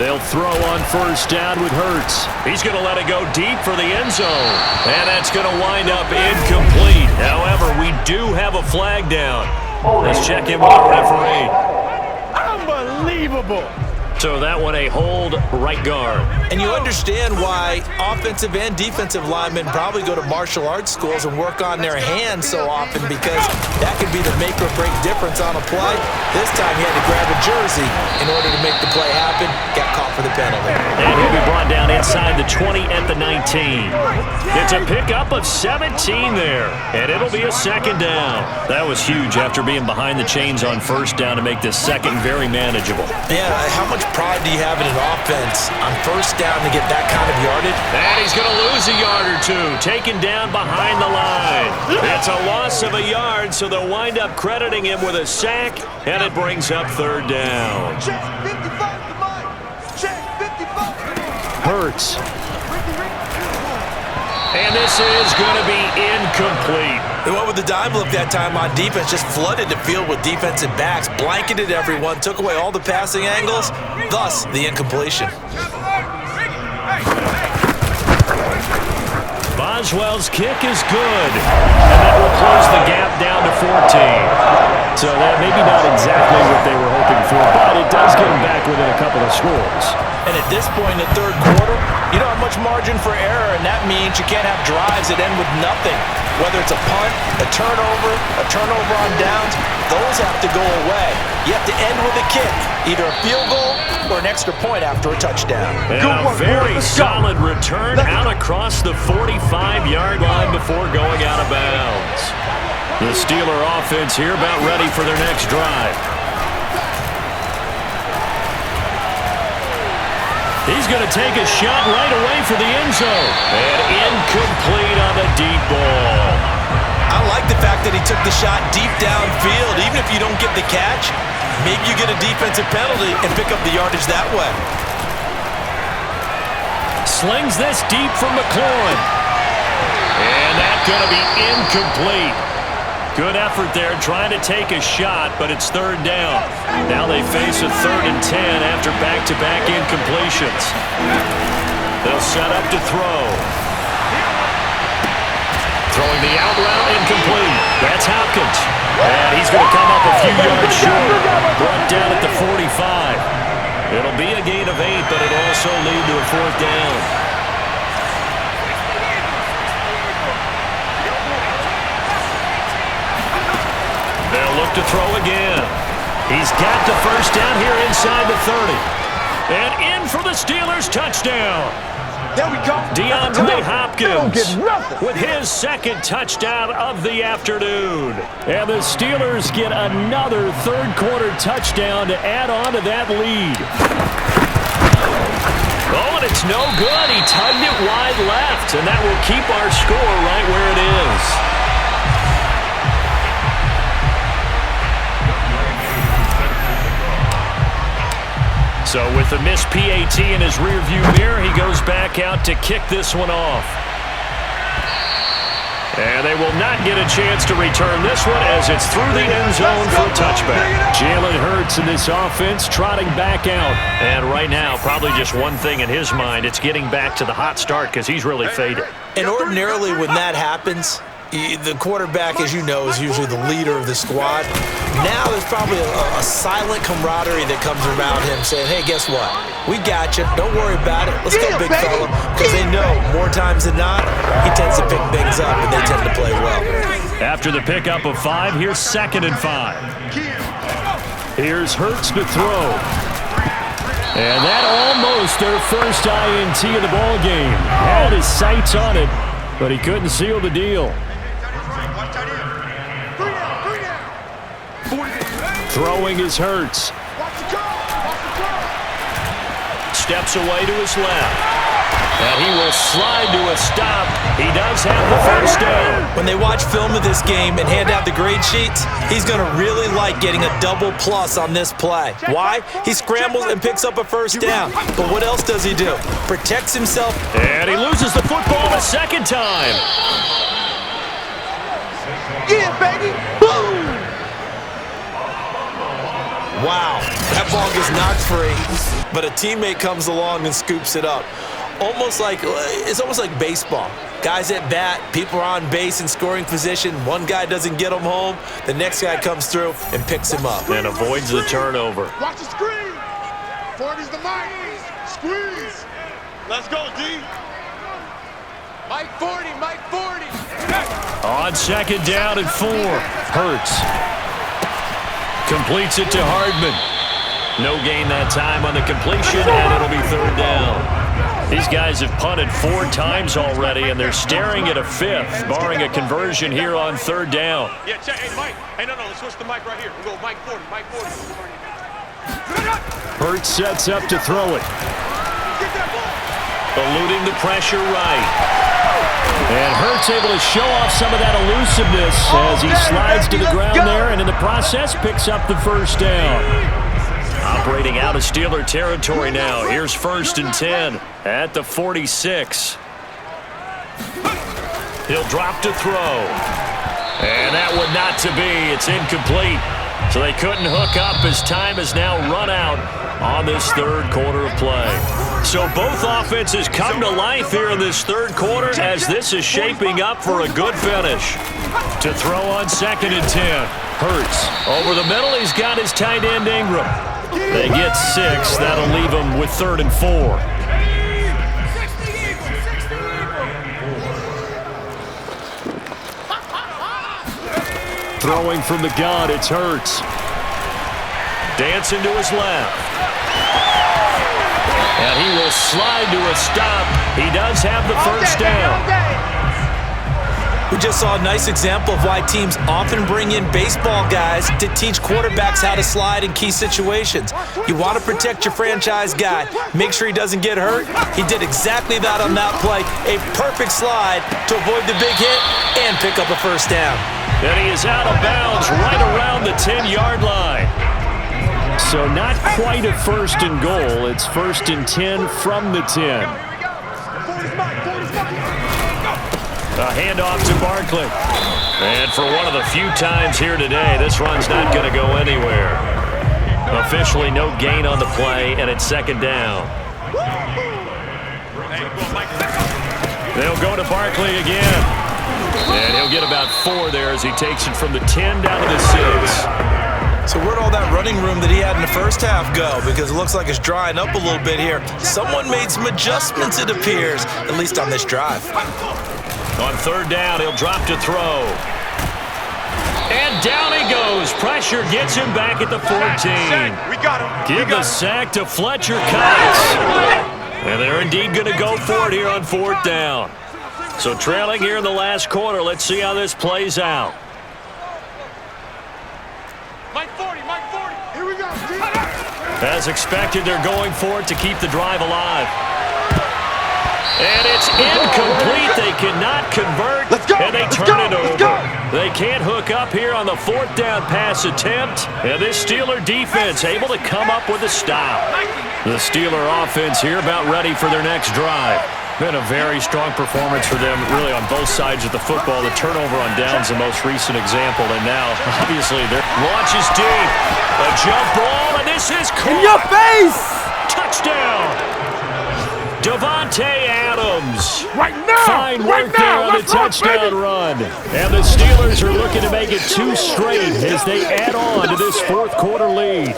They'll throw on first down with Hurts. He's going to let it go deep for the end zone. And that's going to wind up incomplete. However, we do have a flag down. Let's check in with the referee. Unbelievable. So that one a hold right guard. And you understand why offensive and defensive linemen probably go to martial arts schools and work on their hands so often, because that could be the make or break difference on a play. This time he had to grab a jersey in order to make the play happen. Got caught for the penalty. And he'll be brought down inside the 20 at the 19. It's a pickup of 17 there, and it'll be a second down. That was huge after being behind the chains on first down to make this second very manageable. Yeah, how much pride do you have in an offense on first down to get that kind of yardage? And he's going to lose a yard or two, taken down behind the line. It's a loss of a yard, so they'll wind up crediting him with a sack, and it brings up third down. Check 55 to mine. Check 55. Hurts. And this is going to be incomplete. They went with the dime look that time on defense, just flooded the field with defensive backs, blanketed everyone, took away all the passing angles, thus the incompletion. Boswell's kick is good, and that will close the gap down to 14. So that maybe not exactly what they were hoping for, but it does get them back within a couple of scores. And at this point in the third quarter, you don't have much margin for error, and that means you can't have drives that end with nothing. Whether it's a punt, a turnover on downs, those have to go away. You have to end with a kick, either a field goal or an extra point after a touchdown. And a very solid return out across the 45-yard line before going out of bounds. The Steeler offense here about ready for their next drive. He's going to take a shot right away for the end zone. And incomplete on the deep ball. I like the fact that he took the shot deep downfield. Even if you don't get the catch, maybe you get a defensive penalty and pick up the yardage that way. Slings this deep for McLaurin. And that's going to be incomplete. Good effort there trying to take a shot, but it's third down. Now they face a 3rd and 10 after back-to-back incompletions. They'll set up to throw. Throwing the out route incomplete. That's Hopkins. And he's going to come up a few yards short. Brought down at the 45. It'll be a gain of 8, but it'll also lead to a 4th down. They'll look to throw again. He's got the first down here inside the 30. And in for the Steelers' touchdown. There we go. DeAndre Hopkins with his second touchdown of the afternoon. And the Steelers get another third-quarter touchdown to add on to that lead. Oh, and it's no good. He tugged it wide left, and that will keep our score right where it is. So with the missed PAT in his rearview mirror, he goes back out to kick this one off. And they will not get a chance to return this one as it's through the end zone for a touchback. Jalen Hurts in this offense trotting back out. And right now, probably just one thing in his mind. It's getting back to the hot start because he's really faded. And ordinarily when that happens, the quarterback, as you know, is usually the leader of the squad. Now there's probably a silent camaraderie that comes around him saying, hey, guess what? We got you. Don't worry about it. Let's go, big fella. Because they know more times than not, he tends to pick things up, and they tend to play well. After the pickup of 5, here's 2nd and 5. Here's Hurts to throw. And that almost their first INT of the ball game. Had his sights on it, but he couldn't seal the deal. Throwing is Hurts. Steps away to his left. And he will slide to a stop. He does have the first down. When they watch film of this game and hand out the grade sheets, he's going to really like getting a double plus on this play. Why? He scrambles and picks up a first down. But what else does he do? Protects himself. And he loses the football a second time. Yeah, baby. Boom. Wow, that ball gets knocked free, but a teammate comes along and scoops it up. It's almost like baseball. Guys at bat, people are on base in scoring position. One guy doesn't get him home. The next guy comes through and picks him up. And avoids the turnover. Watch the screen. 40's the mic. Squeeze. Let's go, D. Mike 40, Mike 40. On second down and 4. Hurts. Completes it to Hardman. No gain that time on the completion, and it'll be third down. These guys have punted 4 times already, and they're staring at a 5th, barring a conversion here on third down. Yeah, check. Hey, Mike. Hey, no, let's switch the mic right here. We'll go Mike 40, Mike 40. Hurts sets up to throw it. Eluding the pressure right. And Hurts able to show off some of that elusiveness as he slides to the ground there, and in the process picks up the first down. Operating out of Steeler territory now. Here's 1st and 10 at the 46. He'll drop to throw. And that one not to be. It's incomplete. So they couldn't hook up as time has now run out on this third quarter of play. So both offenses come to life here in this third quarter as this is shaping up for a good finish. To throw on 2nd and 10. Hurts over the middle. He's got his tight end Ingram. They get 6. That'll leave them with 3rd and 4. Throwing from the gun, it's Hurts. Dancing to his left. And he will slide to a stop. He does have the first down. We just saw a nice example of why teams often bring in baseball guys to teach quarterbacks how to slide in key situations. You want to protect your franchise guy. Make sure he doesn't get hurt. He did exactly that on that play. A perfect slide to avoid the big hit and pick up a first down. And he is out of bounds right around the 10-yard line. So not quite a 1st and goal. It's 1st and 10 from the 10. A handoff to Barkley. And for one of the few times here today, this run's not going to go anywhere. Officially no gain on the play, and it's 2nd down. They'll go to Barkley again. And he'll get about 4 there as he takes it from the 10 down to the 6. So where'd all that running room that he had in the first half go? Because it looks like it's drying up a little bit here. Someone made some adjustments, it appears, at least on this drive. On 3rd down, he'll drop to throw. And down he goes. Pressure gets him back at the 14. We got him. Give the sack to Fletcher Cox. And they're indeed going to go for it here on 4th down. So trailing here in the last quarter. Let's see how this plays out. Mike 40, Mike 40. Here we go. As expected, they're going for it to keep the drive alive. And it's incomplete. They cannot convert, and they turn it over. They can't hook up here on the 4th down pass attempt, and this Steeler defense able to come up with a stop. The Steeler offense here about ready for their next drive. Been a very strong performance for them, really on both sides of the football. The turnover on downs the most recent example, and now, obviously, their launch is deep. A jump ball, and this is caught. In your face! Touchdown! Davante Adams. Right now! Fine work there on the touchdown run. And the Steelers are looking to make it 2 straight as they add on to this 4th quarter lead.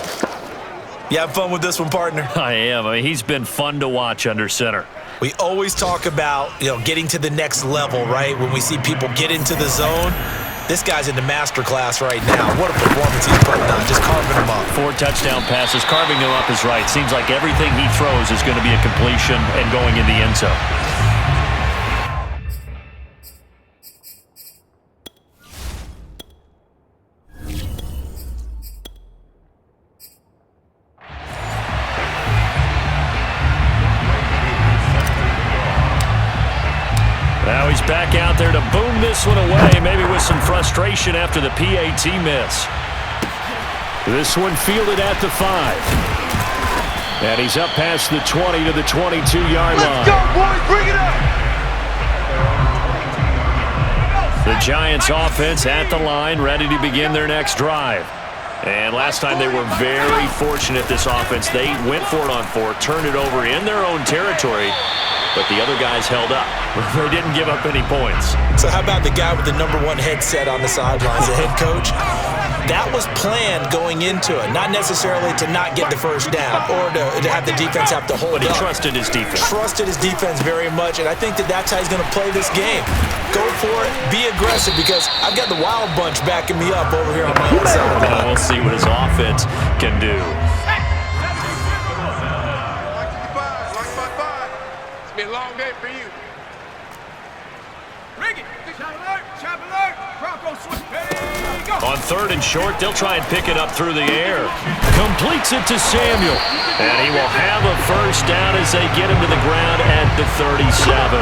You have fun with this one, partner? I am. I mean, he's been fun to watch under center. We always talk about, getting to the next level, right? When we see people get into the zone, This guy's in the master class right now. What a performance he's putting on, just carving them up. 4 touchdown passes, carving them up is right. Seems like everything he throws is going to be a completion and going in the end zone. Now he's back out there to boom this one away, maybe with some frustration after the PAT miss. This one fielded at the 5. And he's up past the 20 to the 22-yard line. Let's go, boys, bring it up! The Giants offense at the line, ready to begin their next drive. And last time they were very fortunate, this offense. They went for it on 4, turned it over in their own territory, but the other guys held up. They didn't give up any points. So how about the guy with the #1 headset on the sidelines, the head coach? That was planned going into it, not necessarily to not get the first down or to have the defense have to hold up. But he trusted his defense. Trusted his defense very much, and I think that that's how he's going to play this game. Go for it, be aggressive, because I've got the wild bunch backing me up over here on my own side. Now we'll see what his offense can do. It's been a long day for you. On 3rd and short, they'll try and pick it up through the air. Completes it to Samuel. And he will have a first down as they get him to the ground at the 37.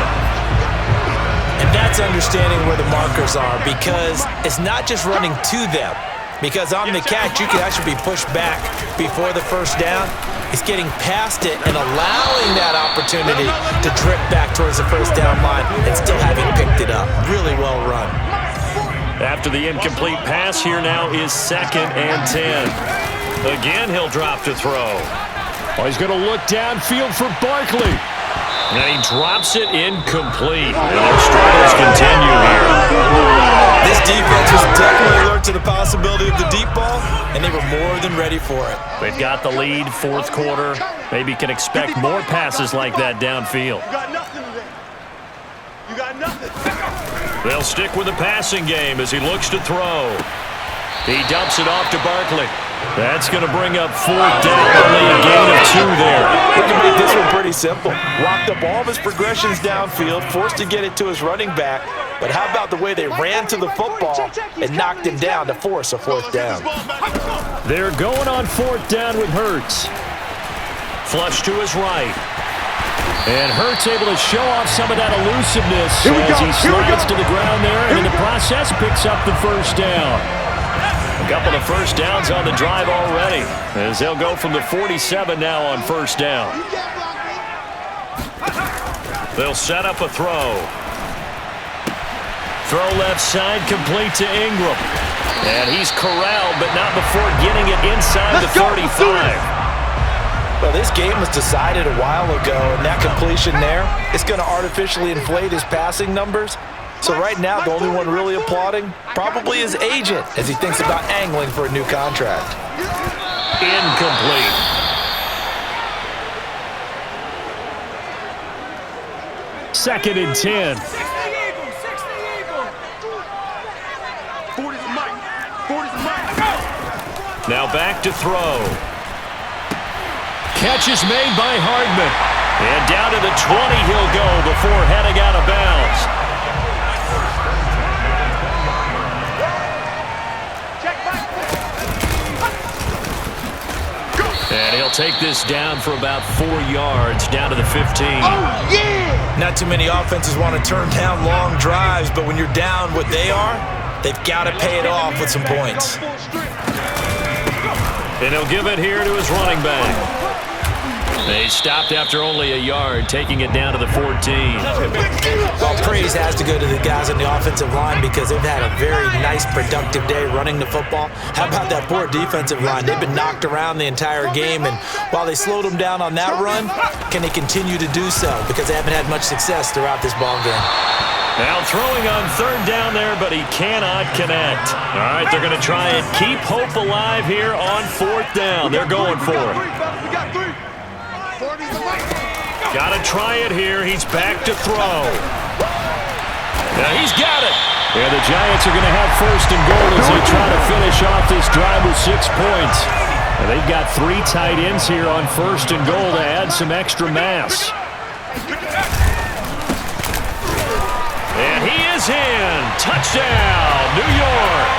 And that's understanding where the markers are, because it's not just running to them. Because on the catch, you can actually be pushed back before the first down. It's getting past it and allowing that opportunity to drip back towards the first down line and still having picked it up. Really well run. After the incomplete pass, here now is 2nd and 10. Again, he'll drop to throw. Oh, he's going to look downfield for Barkley. And he drops it incomplete. And their struggles continue here. This defense was definitely alert to the possibility of the deep ball, and they were more than ready for it. They've got the lead, 4th quarter. Maybe can expect more passes like that downfield. You got nothing today. You got nothing. They'll stick with the passing game as he looks to throw. He dumps it off to Barkley. That's going to bring up 4th down, only a gain of 2 there. We can make this one pretty simple. Locked up all of his progressions downfield, forced to get it to his running back. But how about the way they ran to the football and knocked him down to force a 4th down? They're going on 4th down with Hurts. Flush to his right. And Hurts able to show off some of that elusiveness as he slides to the ground there, and in the process picks up the first down. A couple of first downs on the drive already, as they'll go from the 47 now on 1st down. They'll set up a throw. Throw left side, complete to Ingram. And he's corralled, but not before getting it inside the 35. Well, this game was decided a while ago, and that completion there, it's going to artificially inflate his passing numbers. So right now, the only one really applauding probably his agent as he thinks about angling for a new contract. Incomplete. Second and 10. Now back to throw. Catch is made by Hardman. And down to the 20 he'll go before heading out of bounds. And he'll take this down for about 4 yards, down to the 15. Oh, yeah! Not too many offenses want to turn down long drives, but when you're down what they are, they've got to pay it off with some points. And he'll give it here to his running back. They stopped after only a yard, taking it down to the 14. Well, praise has to go to the guys on the offensive line because they've had a very nice, productive day running the football. How about that poor defensive line? They've been knocked around the entire game, and while they slowed them down on that run, can they continue to do so? Because they haven't had much success throughout this ball game. Now throwing on 3rd down there, but he cannot connect. All right, they're going to try and keep hope alive here on 4th down. They're going for it. We got 3. Got to try it here. He's back to throw. Now he's got it. And the Giants are going to have first and goal as they try to finish off this drive with 6 points. And they've got 3 tight ends here on first and goal to add some extra mass. And he is in. Touchdown, New York.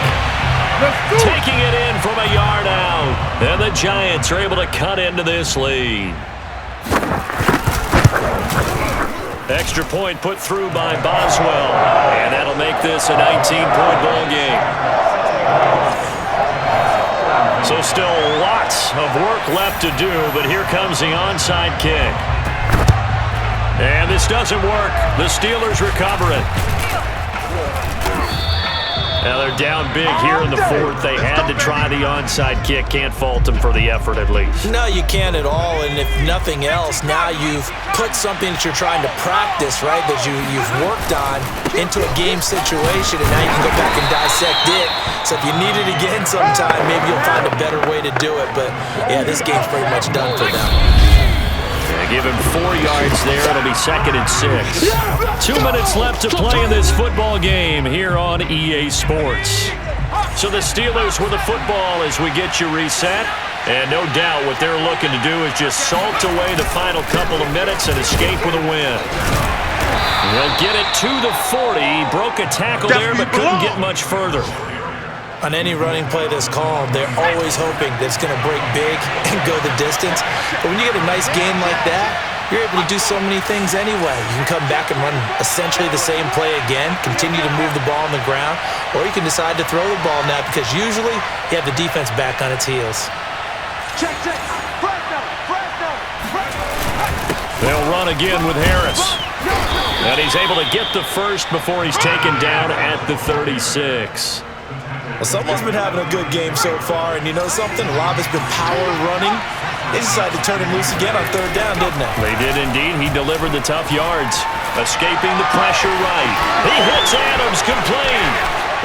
Taking it in from a yard out. And the Giants are able to cut into this lead. Extra point put through by Boswell. And that'll make this a 19-point ball game. So still lots of work left to do, but here comes the onside kick. And this doesn't work. The Steelers recover it. Now they're down big here in the 4th. They had to try the onside kick. Can't fault them for the effort at least. No, you can't at all. And if nothing else, now you've put something that you're trying to practice, right, that you've worked on into a game situation, and now you can go back and dissect it. So if you need it again sometime, maybe you'll find a better way to do it. But, yeah, this game's pretty much done for them. Give him 4 yards there. It'll be 2nd and 6. 2 minutes left to play in this football game here on EA Sports. So the Steelers with the football as we get you reset. And no doubt what they're looking to do is just salt away the final couple of minutes and escape with a win. They'll get it to the 40. Broke a tackle there but couldn't get much further. On any running play that's called, they're always hoping that it's going to break big and go the distance. But when you get a nice game like that, you're able to do so many things anyway. You can come back and run essentially the same play again, continue to move the ball on the ground, or you can decide to throw the ball now because usually you have the defense back on its heels. They'll run again with Harris. And he's able to get the first before he's taken down at the 36. Well, someone's been having a good game so far, and you know something? A lot of it's been power running. They decided to turn him loose again on 3rd down, didn't they? They did indeed. He delivered the tough yards, escaping the pressure right. He hits Adams, complete.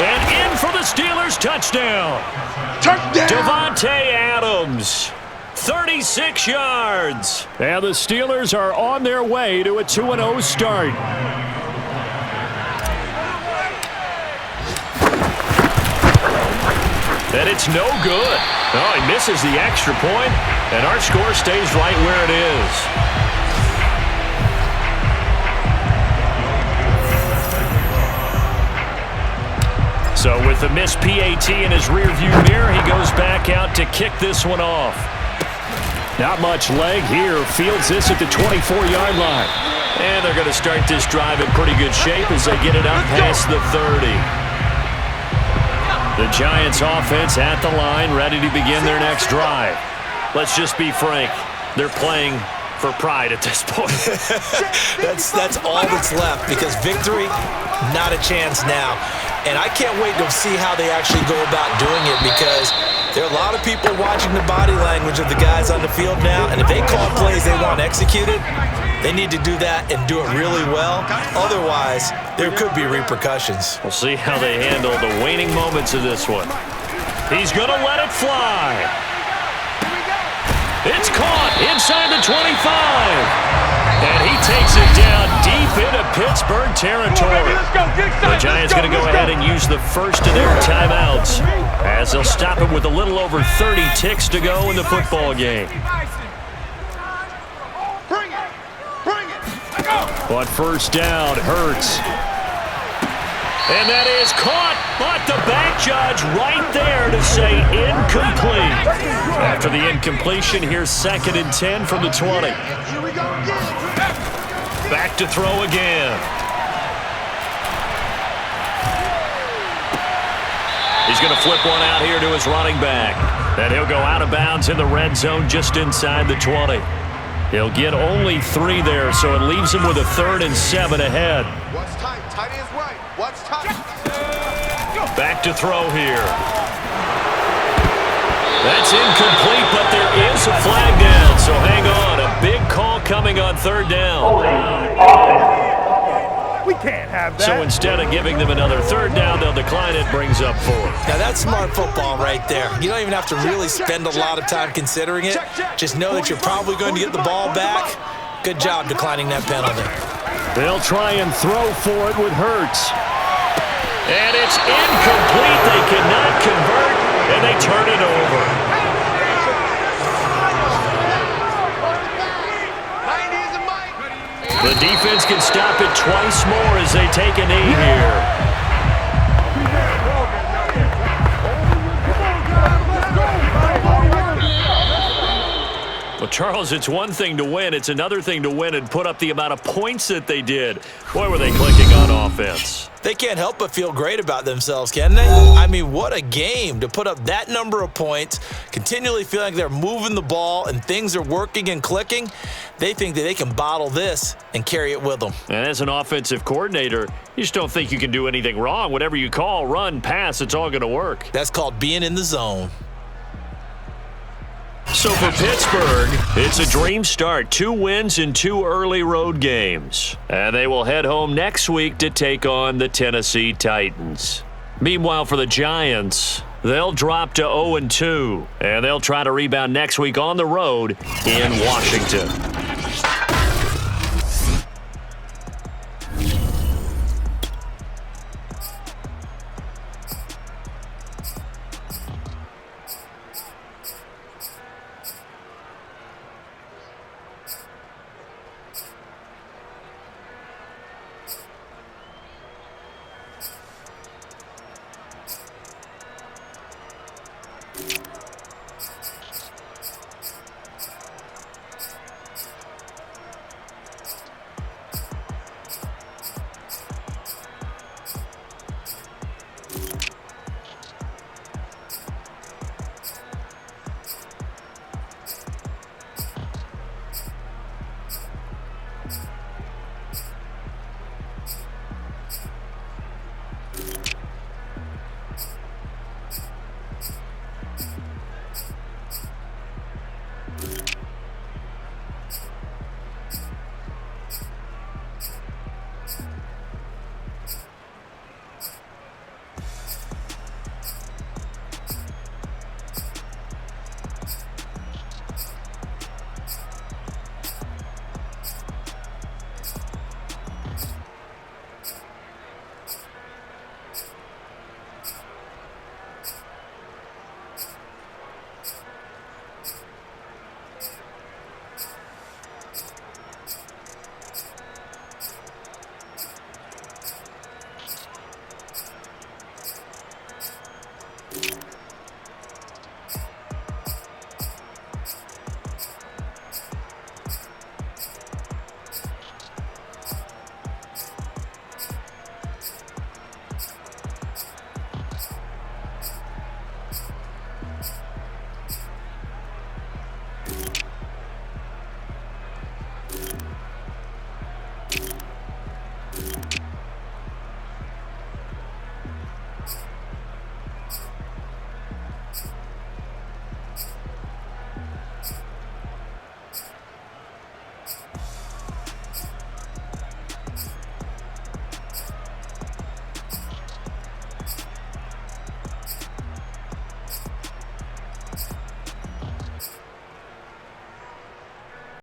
And in for the Steelers, touchdown. Touchdown! Devontae Adams, 36 yards. And the Steelers are on their way to a 2-0 start. And it's no good. Oh, he misses the extra point, and our score stays right where it is. So with the missed PAT in his rearview mirror, he goes back out to kick this one off. Not much leg here. Fields this at the 24-yard line. And they're going to start this drive in pretty good shape as they get it up past the 30. The Giants offense at the line, ready to begin their next drive. Let's just be frank. They're playing for pride at this point. That's all that's left because victory, not a chance now. And I can't wait to see how they actually go about doing it because there are a lot of people watching the body language of the guys on the field now, and if they call plays they want executed, they need to do that and do it really well. Otherwise, there could be repercussions. We'll see how they handle the waning moments of this one. He's going to let it fly. It's caught inside the 25. And he takes it down deep into Pittsburgh territory. The Giants going to go ahead and use the first of their timeouts as they'll stop it with a little over 30 ticks to go in the football game. On first down, Hurts. And that is caught, but the back judge right there to say incomplete. After the incompletion, here's 2nd and 10 from the 20. Back to throw again. He's going to flip one out here to his running back. And he'll go out of bounds in the red zone just inside the 20. He'll get only 3 there, so it leaves him with a 3rd and 7 ahead. What's tight? Tight is right. What's tight? Back to throw here. That's incomplete, but there is a flag down, so hang on. A big call coming on 3rd down. We can't have that. So instead of giving them another 3rd down, they'll decline it, brings up 4. Now that's smart football right there. You don't even have to really spend a lot of time considering it. Just know that you're probably going to get the ball back. Good job declining that penalty. They'll try and throw for it with Hurts. And it's incomplete. They cannot convert, and they turn it over. The defense can stop it twice more as they take a knee here. Well, Charles, it's one thing to win. It's another thing to win and put up the amount of points that they did. Boy, were they clicking on offense. They can't help but feel great about themselves, can they? I mean, what a game to put up that number of points, continually feeling like they're moving the ball and things are working and clicking. They think that they can bottle this and carry it with them. And as an offensive coordinator, you just don't think you can do anything wrong. Whatever you call, run, pass, it's all going to work. That's called being in the zone. So for Pittsburgh, it's a dream start. 2 wins in 2 early road games. And they will head home next week to take on the Tennessee Titans. Meanwhile, for the Giants, they'll drop to 0-2, and they'll try to rebound next week on the road in Washington.